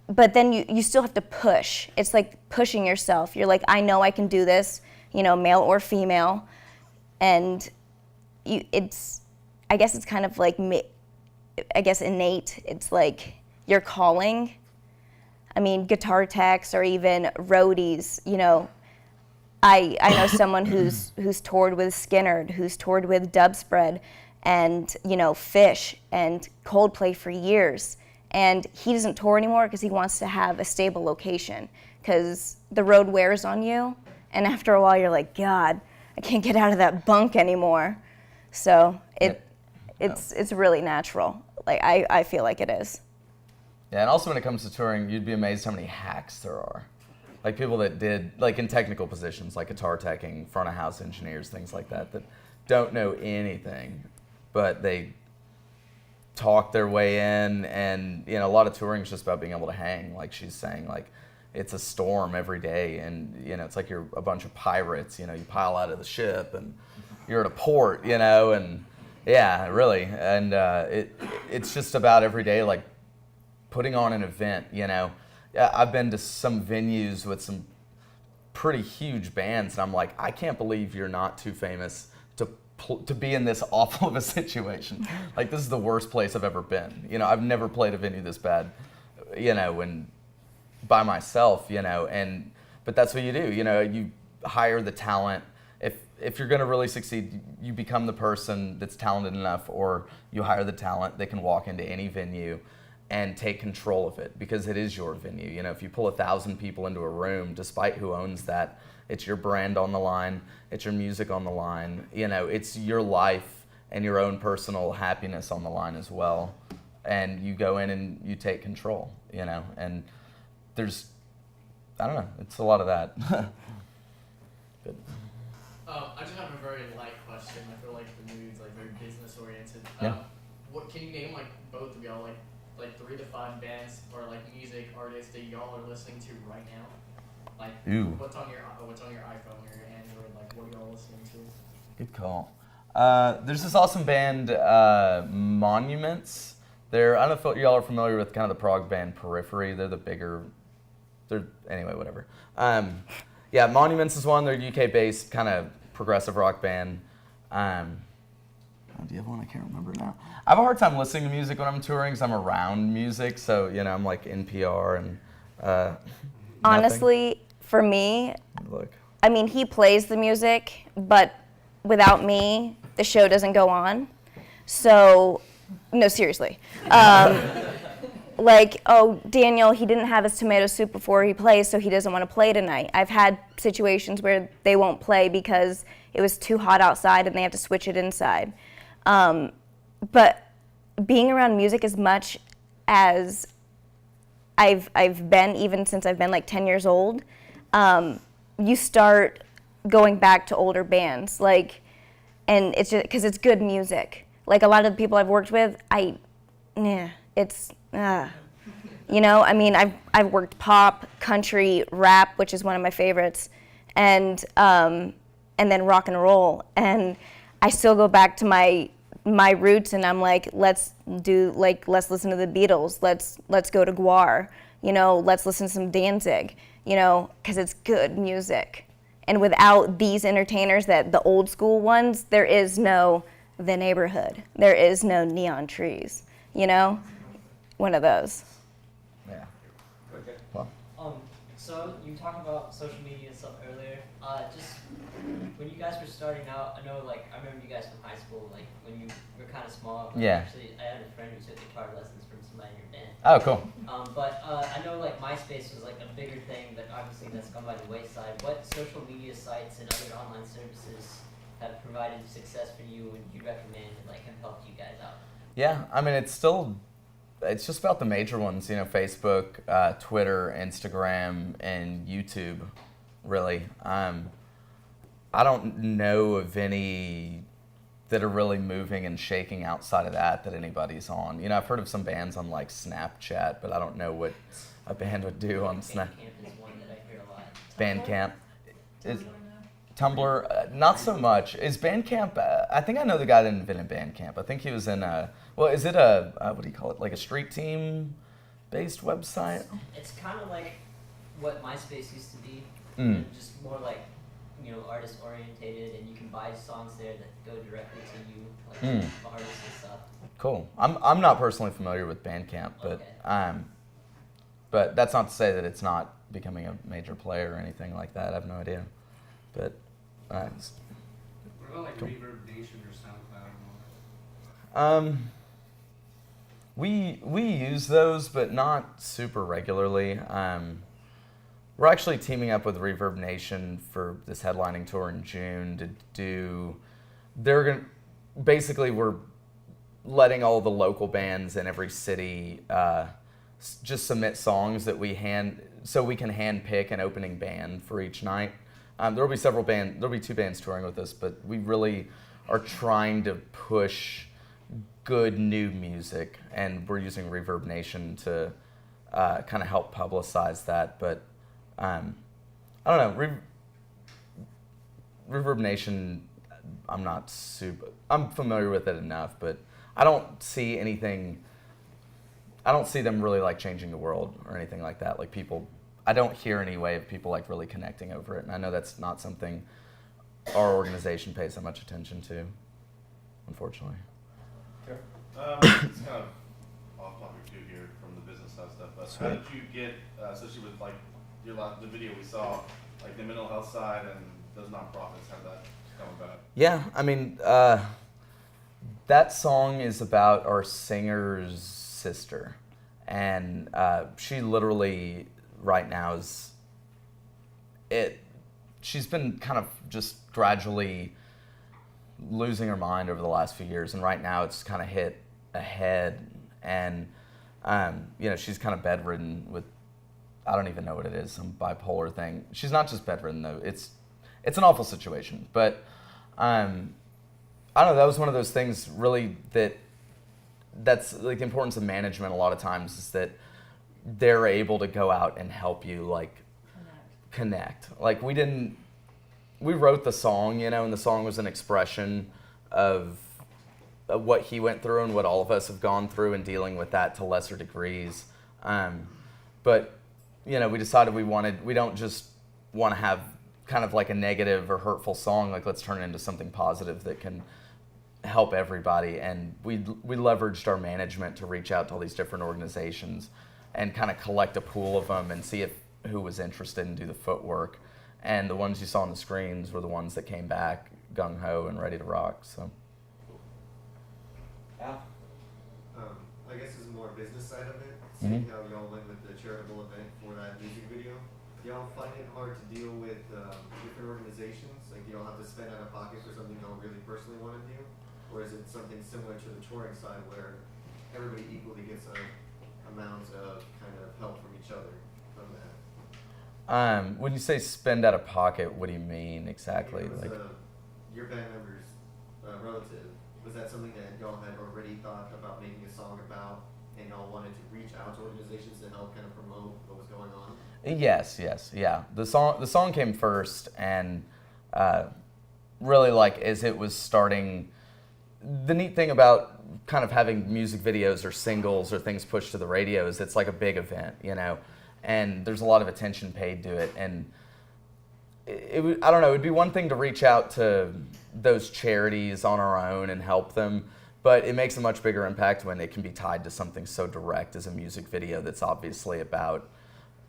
but then you still have to push. It's like pushing yourself. You're like, I know I can do this, you know, male or female. And I guess it's kind of like, innate. It's like your calling. I mean, guitar techs or even roadies, you know. I know someone who's toured with Skynyrd, who's toured with Dubspread, and, you know, Fish and Coldplay for years. And he doesn't tour anymore because he wants to have a stable location, because the road wears on you, and after a while you're like, God, I can't get out of that bunk anymore. So it's really natural. Like I feel like it is. Yeah, and also when it comes to touring, you'd be amazed how many hacks there are. Like people that did, like in technical positions, like guitar teching, front of house engineers, things like that, that don't know anything, but they talk their way in. And you know, a lot of touring is just about being able to hang. Like she's saying, like it's a storm every day, and you know, it's like you're a bunch of pirates. You know, you pile out of the ship, and you're at a port. You know, and yeah, really, and it's just about every day, like putting on an event. You know, I've been to some venues with some pretty huge bands, and I'm like, I can't believe you're not too famous to be in this awful of a situation. Like, this is the worst place I've ever been. You know, I've never played a venue this bad, you know, and by myself, you know, but that's what you do. You know, you hire the talent. If you're gonna really succeed, you become the person that's talented enough, or you hire the talent that can walk into any venue and take control of it, because it is your venue. You know, if you pull 1,000 people into a room, despite who owns that, it's your brand on the line, it's your music on the line, you know, it's your life and your own personal happiness on the line as well. And you go in and you take control, you know, and there's, I don't know, it's a lot of that. Good. I just have a very light question. I feel like the mood's like very business oriented. Yeah. What can you name, like both of y'all, like 3 to 5 bands or like music artists that y'all are listening to right now? Like, Ooh. what's on your iPhone or your Android? Like, what are y'all listening to? Good call. There's this awesome band, Monuments. I don't know if y'all are familiar with kind of the prog band Periphery. Anyway, whatever. Yeah, Monuments is one. They're UK-based kind of progressive rock band. Do you have one? I can't remember now. I have a hard time listening to music when I'm touring because I'm around music. So, you know, I'm like NPR and Honestly, for me, look. I mean, he plays the music, but without me, the show doesn't go on. So, no, seriously. Like, oh, Daniel, he didn't have his tomato soup before he plays, so he doesn't want to play tonight. I've had situations where they won't play because it was too hot outside and they have to switch it inside. But being around music as much as I've been, even since I've been like 10 years old, you start going back to older bands, like, and it's just because it's good music. Like a lot of the people I've worked with, you know, I mean, I've worked pop, country, rap, which is one of my favorites, and then rock and roll, and I still go back to my roots, and I'm like, let's listen to the Beatles, let's go to Guar, you know, let's listen to some Danzig, you know, because it's good music. And without these entertainers, the old school ones, there is no The Neighborhood, there is no Neon Trees, you know, one of those. Yeah. Well. So you talked about social media and stuff earlier. Just when you guys were starting out, I know, like, I remember you guys from high school, like when you were kind of small. Yeah. Actually, I had a friend who took guitar lessons from somebody in your band. Oh, cool. But I know, like, MySpace was like a bigger thing, but obviously that's gone by the wayside. What social media sites and other online services have provided success for you, and you recommend, and like have helped you guys out? Yeah, I mean, it's just about the major ones, you know, Facebook, Twitter, Instagram, and YouTube, really. I don't know of any that are really moving and shaking outside of that anybody's on. You know, I've heard of some bands on like Snapchat, but I don't know what a band would do on Snap. Bandcamp is one that I hear a lot. Bandcamp. Tumblr, not so much. Is Bandcamp, I think I know the guy that invented Bandcamp. I think he was in is it what do you call it, like a street team based website? It's kind of like what MySpace used to be, just more like, you know, artist orientated, and you can buy songs there that go directly to you, like artists and stuff. Cool. I'm not personally familiar with Bandcamp, but Okay. But that's not to say that it's not becoming a major player or anything like that. I have no idea. But what about like cool. Reverb Nation or SoundCloud and all that? We use those, but not super regularly. We're actually teaming up with Reverb Nation for this headlining tour in June to do. Basically, we're letting all the local bands in every city just submit songs that so we can hand pick an opening band for each night. There'll be 2 bands touring with us, but we really are trying to push good new music, and we're using Reverb Nation to kind of help publicize that. But I don't know, Reverb Nation, I'm familiar with it enough, but I don't see them really like changing the world or anything like that. Like I don't hear any way of people like really connecting over it, and I know that's not something our organization pays that much attention to, unfortunately. Okay. It's kind of off topic too here from the business side stuff, but how did you get, especially with like the video we saw, like the mental health side and those nonprofits, how did that come about? Yeah, I mean, that song is about our singer's sister, and she literally right now she's been kind of just gradually losing her mind over the last few years, and right now it's kind of hit ahead, and she's kind of bedridden with, I don't even know what it is, some bipolar thing. She's not just bedridden though, it's an awful situation, but I don't know, that was one of those things really that's like the importance of management a lot of times, is that they're able to go out and help you like connect. Like we wrote the song, and the song was an expression of what he went through and what all of us have gone through and dealing with that to lesser degrees. But we decided we don't just want to have kind of like a negative or hurtful song. Like let's turn it into something positive that can help everybody. And we leveraged our management to reach out to all these different organizations and kind of collect a pool of them and see who was interested and do the footwork. And the ones you saw on the screens were the ones that came back gung-ho and ready to rock. So. Yeah. I guess it's more business side of it. Seeing how y'all went with the charitable event for that music video, do y'all find it hard to deal with different organizations? Like, do y'all have to spend out of pocket for something y'all really personally want to do? Or is it something similar to the touring side where everybody equally gets a amount of kind of help from each other from that? When you say spend out of pocket, what do you mean exactly? It was, your band member's relative. Was that something that y'all had already thought about making a song about, and y'all wanted to reach out to organizations to help kind of promote what was going on? Yes, yeah. The song came first, and really like as it was starting. The neat thing about kind of having music videos or singles or things pushed to the radio is it's like a big event, and there's a lot of attention paid to it. And I don't know, it'd be one thing to reach out to those charities on our own and help them, but it makes a much bigger impact when it can be tied to something so direct as a music video that's obviously about,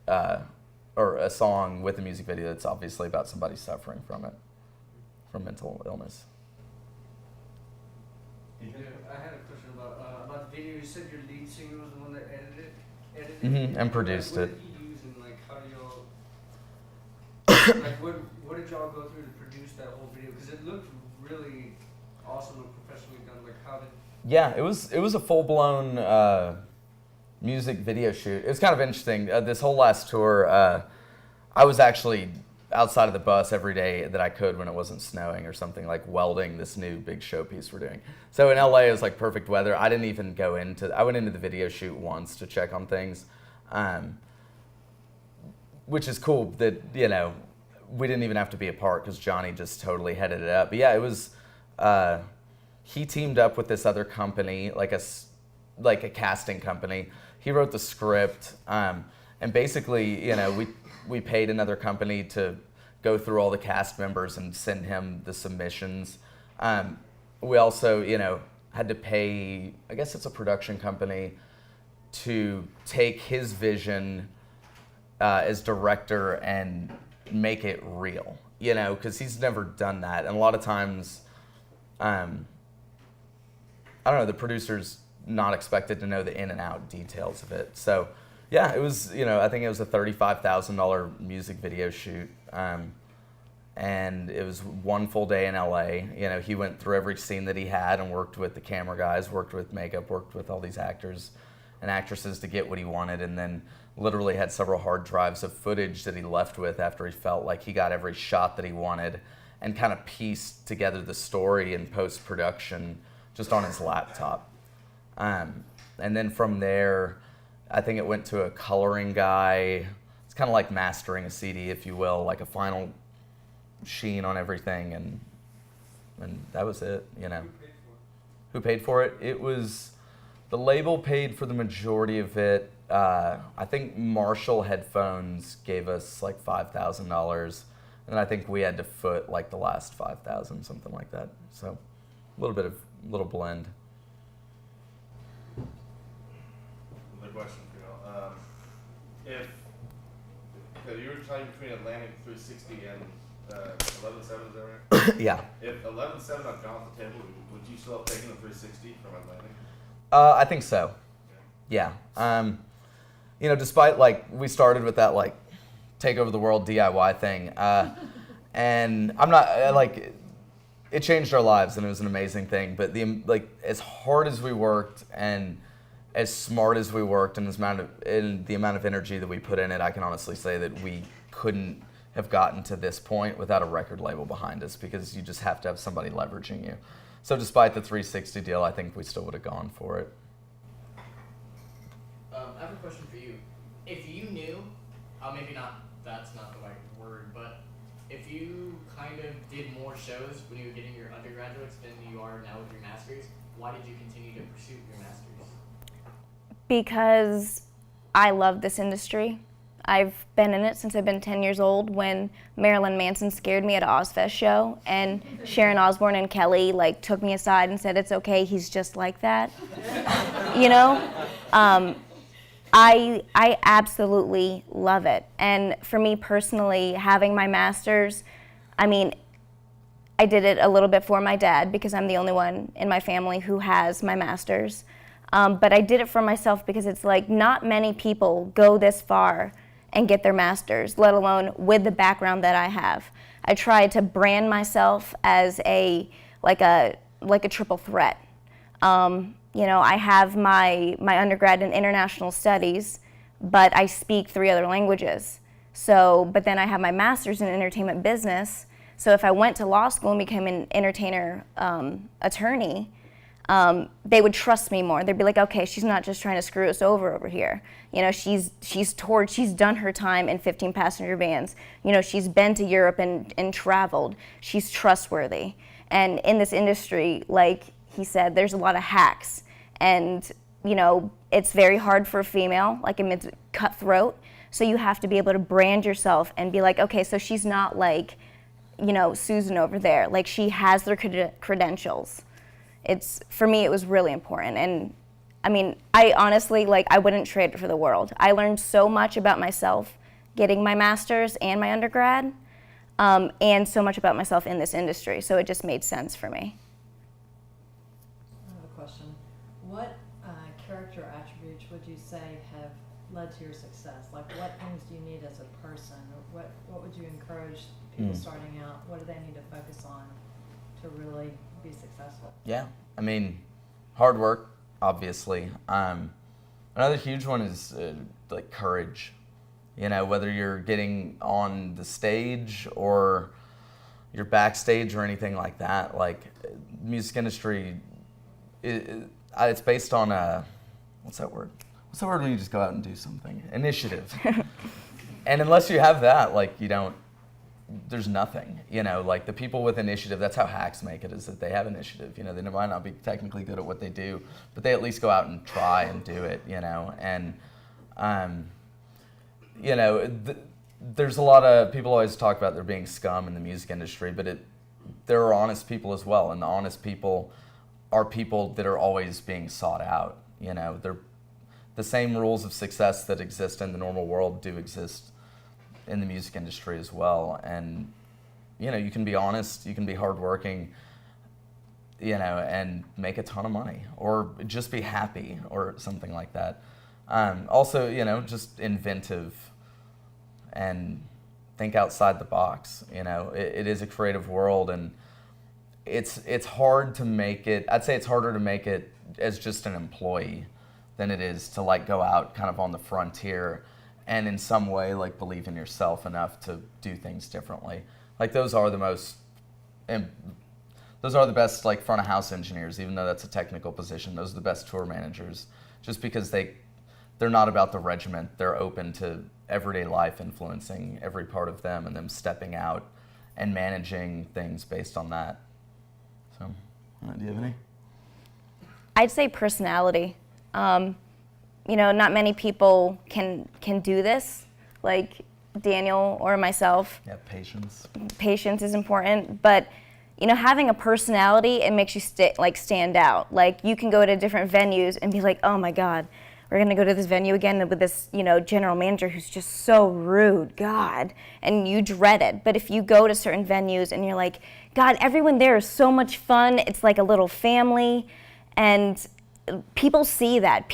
or a song with a music video that's obviously about somebody suffering from from mental illness. Yeah, I had a question about the video. You said your lead singer was the one that edited it? And produced what it. What did he use, and like how do y'all like what did y'all go through to produce that whole video? Because it looked really awesome and professionally done. Like how did? Yeah, it was a full-blown music video shoot. It was kind of interesting. This whole last tour, I was actually outside of the bus every day that I could when it wasn't snowing or something, like welding this new big showpiece we're doing. So in LA, it was like perfect weather. I didn't even I went into the video shoot once to check on things, which is cool that, we didn't even have to be a part because Johnny just totally headed it up. But yeah, it was, he teamed up with this other company, like a casting company. He wrote the script, and basically, we paid another company to go through all the cast members and send him the submissions. We also, had to pay, I guess it's a production company, to take his vision as director and make it real, because he's never done that. And a lot of times, I don't know, the producers not expected to know the in and out details of it. So yeah, it was, I think it was a $35,000 music video shoot. And it was one full day in LA. He went through every scene that he had and worked with the camera guys, worked with makeup, worked with all these actors and actresses to get what he wanted, and then literally had several hard drives of footage that he left with after he felt like he got every shot that he wanted, and kind of pieced together the story in post-production just on his laptop. And then from there, I think it went to a coloring guy. It's kind of like mastering a CD, if you will, like a final sheen on everything, and that was it. Who paid for it? It was the label paid for the majority of it. I think Marshall Headphones gave us like $5,000, and I think we had to foot like the last 5,000, something like that. So a little blend. Another question for you. If you were talking between Atlantic 360 and 11.7, is that right? Yeah. If 11.7 had gone off the table, would you still have taken the 360 from Atlantic? I think so. Yeah. Despite we started with that take over the world DIY thing, and I'm not it changed our lives and it was an amazing thing. But as hard as we worked and as smart as we worked and the amount of energy that we put in it, I can honestly say that we couldn't have gotten to this point without a record label behind us, because you just have to have somebody leveraging you. So despite the 360 deal, I think we still would have gone for it. I have a question for you. If you knew, maybe not, that's not the right word, but if you kind of did more shows when you were getting your undergraduates than you are now with your masters, why did you continue to pursue your masters? Because I love this industry. I've been in it since I've been 10 years old, when Marilyn Manson scared me at an Ozfest show, and Sharon Osbourne and Kelly took me aside and said, "It's okay, he's just like that." I absolutely love it. And for me personally, having my master's, I did it a little bit for my dad because I'm the only one in my family who has my master's. But I did it for myself because it's not many people go this far and get their master's, let alone with the background that I have. I tried to brand myself as a triple threat. I have my undergrad in international studies, but I speak 3 other languages. But then I have my master's in entertainment business. So if I went to law school and became an entertainer attorney, they would trust me more. They'd be like, okay, she's not just trying to screw us over here. She's done her time in 15 passenger vans. She's been to Europe and traveled. She's trustworthy. And in this industry, like he said, there's a lot of hacks. And, it's very hard for a female, it's cutthroat. So you have to be able to brand yourself and be like, okay, so she's not Susan over there. She has their credentials. For me, it was really important. And I honestly, I wouldn't trade it for the world. I learned so much about myself getting my master's and my undergrad, and so much about myself in this industry. So it just made sense for me. I have a question. What character attributes would you say have led to your success? What things do you need as a person? What would you encourage people starting out? What do they need to focus on to really be successful? Yeah, hard work, obviously. Another huge one is courage. Whether you're getting on the stage or you're backstage or anything like that. Music industry, it's based on what's that word? What's the word when you just go out and do something? Initiative. And unless you have that, there's nothing. The people with initiative, that's how hacks make it, is that they have initiative. They might not be technically good at what they do, but they at least go out and try and do it, And, there's a lot of people always talk about there being scum in the music industry, but there are honest people as well, and the honest people are people that are always being sought out. They're the same rules of success that exist in the normal world do exist in the music industry as well. And you can be honest, you can be hardworking, and make a ton of money or just be happy or something like that. Also, just inventive and think outside the box. It is a creative world, and it's hard to make it. I'd say it's harder to make it as just an employee than it is to like go out kind of on the frontier and in some way like believe in yourself enough to do things differently. Like those are the best like front of house engineers, even though that's a technical position. Those are the best tour managers, just because they're not about the regiment. They're open to everyday life influencing every part of them and them stepping out and managing things based on that. So, do you have any? I'd say personality. Not many people can do this, like Daniel or myself. Yeah, patience. Patience is important, but having a personality, it makes you stand out. Like you can go to different venues and be like, oh my God, we're gonna go to this venue again with this, general manager who's just so rude, God, and you dread it. But if you go to certain venues and you're like, God, everyone there is so much fun. It's like a little family, and people see that.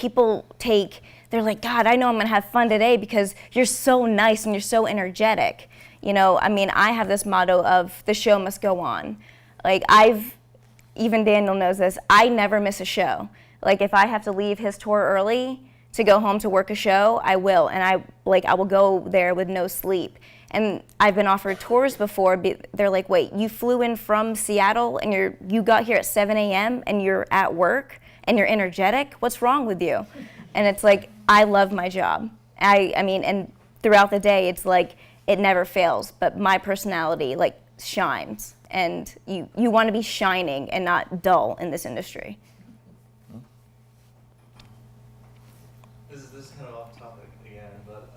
They're like, God, I know I'm gonna have fun today because you're so nice and you're so energetic. I have this motto of the show must go on. Like even Daniel knows this, I never miss a show. Like if I have to leave his tour early to go home to work a show, I will. And I will go there with no sleep. And I've been offered tours before. They're like, wait, you flew in from Seattle and you got here at 7 a.m. and you're at work and you're energetic? What's wrong with you? And it's like, I love my job. And throughout the day, it's like, it never fails, but my personality shines. And you want to be shining and not dull in this industry. This is kind of off topic again, but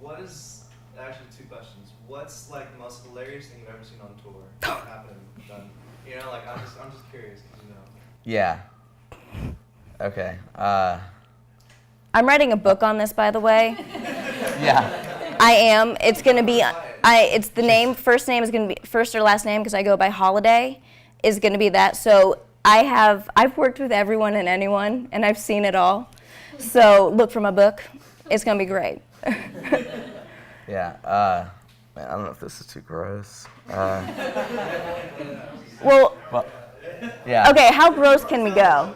what is, actually two questions. What's the most hilarious thing you've ever seen on tour? What happened and done? I'm just curious, because Yeah. Okay. I'm writing a book on this, by the way. Yeah. I am. It's going to be, it's the name, first name is going to be, first or last name, because I go by Holiday, is going to be that. So I've worked with everyone and anyone, and I've seen it all. So look for my book. It's going to be great. Yeah. Man, I don't know if this is too gross. Well, yeah. Okay, how gross can we go?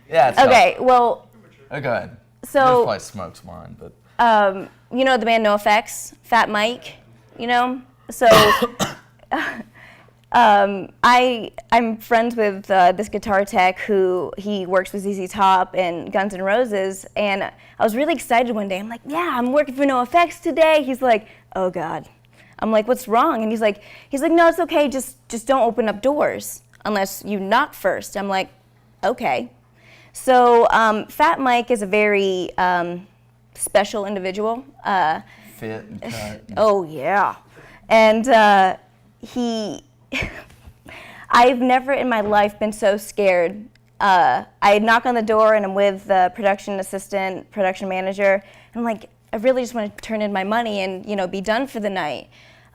Yeah, it's okay, well. Oh, go ahead. So. This probably smokes mine, but. The band NoFX, Fat Mike, So, I'm friends with this guitar tech he works with ZZ Top and Guns N' Roses, and I was really excited one day. I'm like, yeah, I'm working for NoFX today. He's like, oh God. I'm like, what's wrong? And he's like, no, it's okay. Just don't open up doors unless you knock first. I'm like, okay. So Fat Mike is a very special individual. Fit and cut. Oh yeah, and I've never in my life been so scared. I knock on the door and I'm with the production assistant, production manager, and I'm like, I really just want to turn in my money and be done for the night.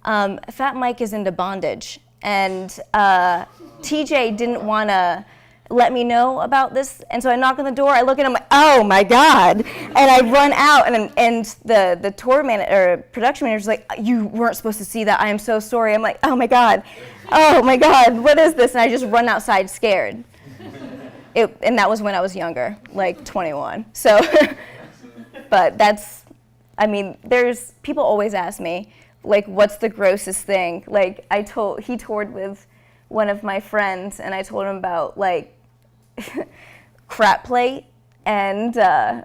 Fat Mike is into bondage, and TJ didn't want to let me know about this, and so I knock on the door, I look at him like, oh my God, and I run out, and the tour manager, or production manager's like, you weren't supposed to see that, I am so sorry. I'm like, oh my God, what is this? And I just run outside scared. And that was when I was younger, like 21. So, but there's, people always ask me, what's the grossest thing? He toured with one of my friends, and I told him about crap plate, and I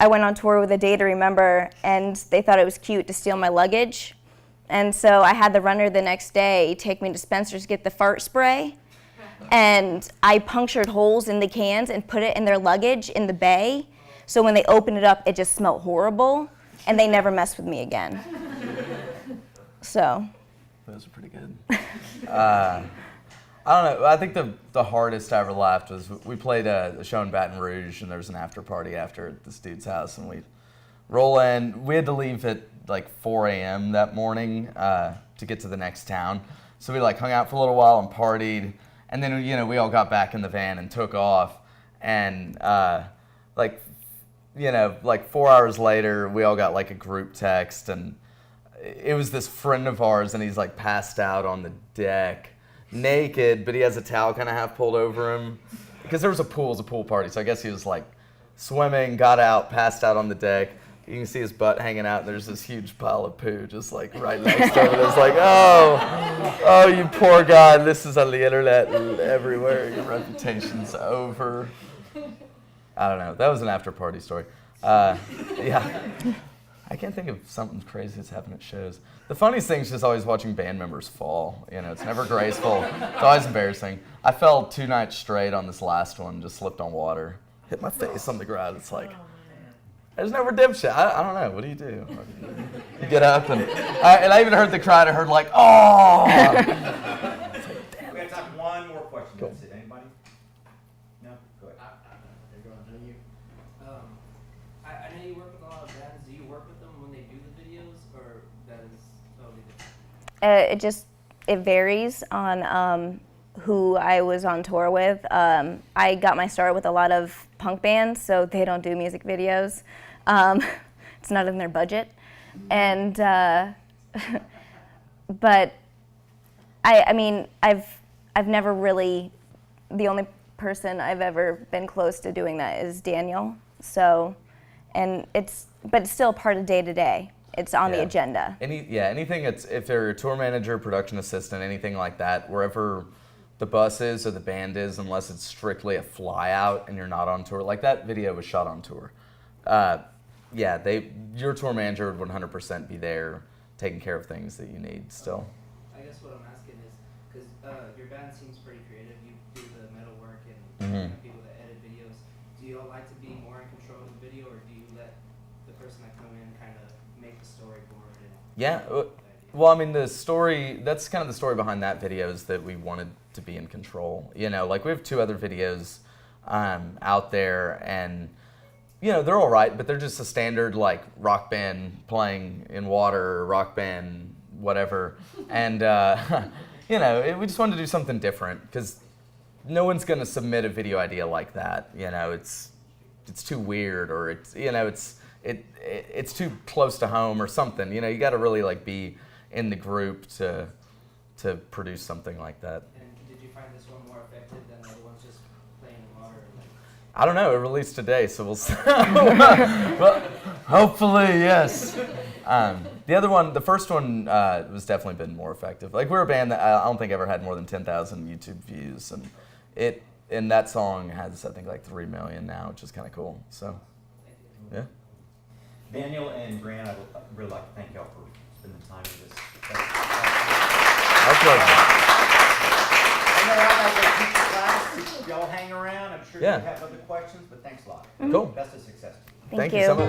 went on tour with A Day to Remember, and they thought it was cute to steal my luggage, and so I had the runner the next day take me to Spencer's to get the fart spray, and I punctured holes in the cans and put it in their luggage in the bay, so when they opened it up, it just smelled horrible, and they never messed with me again. So. Those are pretty good. I don't know. I think the hardest I ever laughed was we played a show in Baton Rouge, and there was an after party after this dude's house, and we roll in. We had to leave at 4 a.m. that morning, to get to the next town. So we like hung out for a little while and partied, and then we all got back in the van and took off, and like 4 hours later we all got like a group text, and it was this friend of ours, and he's like passed out on the deck, naked, but he has a towel kind of half pulled over him because there was a pool party, so I guess he was like swimming, got out, passed out on the deck. You can see his butt hanging out, and there's this huge pile of poo just like right next to him. It's like, oh, you poor guy, this is on the internet and everywhere. Your reputation's over. I don't know. That was an after party story. Yeah. I can't think of something crazy that's happened at shows. The funniest thing is just always watching band members fall. It's never graceful. It's always embarrassing. I fell 2 nights straight on this last one, just slipped on water. Hit my face on the ground. It's like, there's no redemption. I don't know. What do? You get up, and I even heard the crowd. I heard like, oh! It's like, damn. We have time for one more question. Cool. That's it. Anybody? No? Go ahead. I know you work with a lot of bands. Do you work with them when they do the videos, or that is totally different? It varies on who I was on tour with. I got my start with a lot of punk bands, so they don't do music videos. It's not in their budget, and but I mean I've never really, the only person I've ever been close to doing that is Daniel. So, but it's still part of day to day. It's on the agenda. Anything if they're a tour manager, production assistant, anything like that, wherever the bus is or the band is, unless it's strictly a fly out and you're not on tour. Like that video was shot on tour. Your tour manager would 100% be there taking care of things that you need still. I guess what I'm asking is, because your band seems pretty creative. You do the metal work and people that edit videos. Do you all like to be more in control of the video, or do you let the person that come in kind of make the storyboard? Yeah. Well, I mean, that's kind of the story behind that video is that we wanted to be in control. Like we have 2 other videos out there, and they're all right, but they're just a standard like rock band playing in water, rock band, whatever. And we just wanted to do something different because no one's going to submit a video idea like that. It's too weird, or it's too close to home or something. You got to really like be in the group to produce something like that. And did you find this one more effective than the other ones just playing in water? I don't know. It released today, so we'll see. Well, hopefully, yes. The first one was definitely been more effective. Like we're a band that I don't think ever had more than 10,000 YouTube views, and that song has I think like 3 million now, which is kind of cool. So, yeah. Daniel and Brianna, I'd really like to thank y'all for spending time with us. Our pleasure. I know I got to keep the class. Y'all hang around. I'm sure you have other questions, but thanks a lot. Cool. Best of success to you. Thank you so much.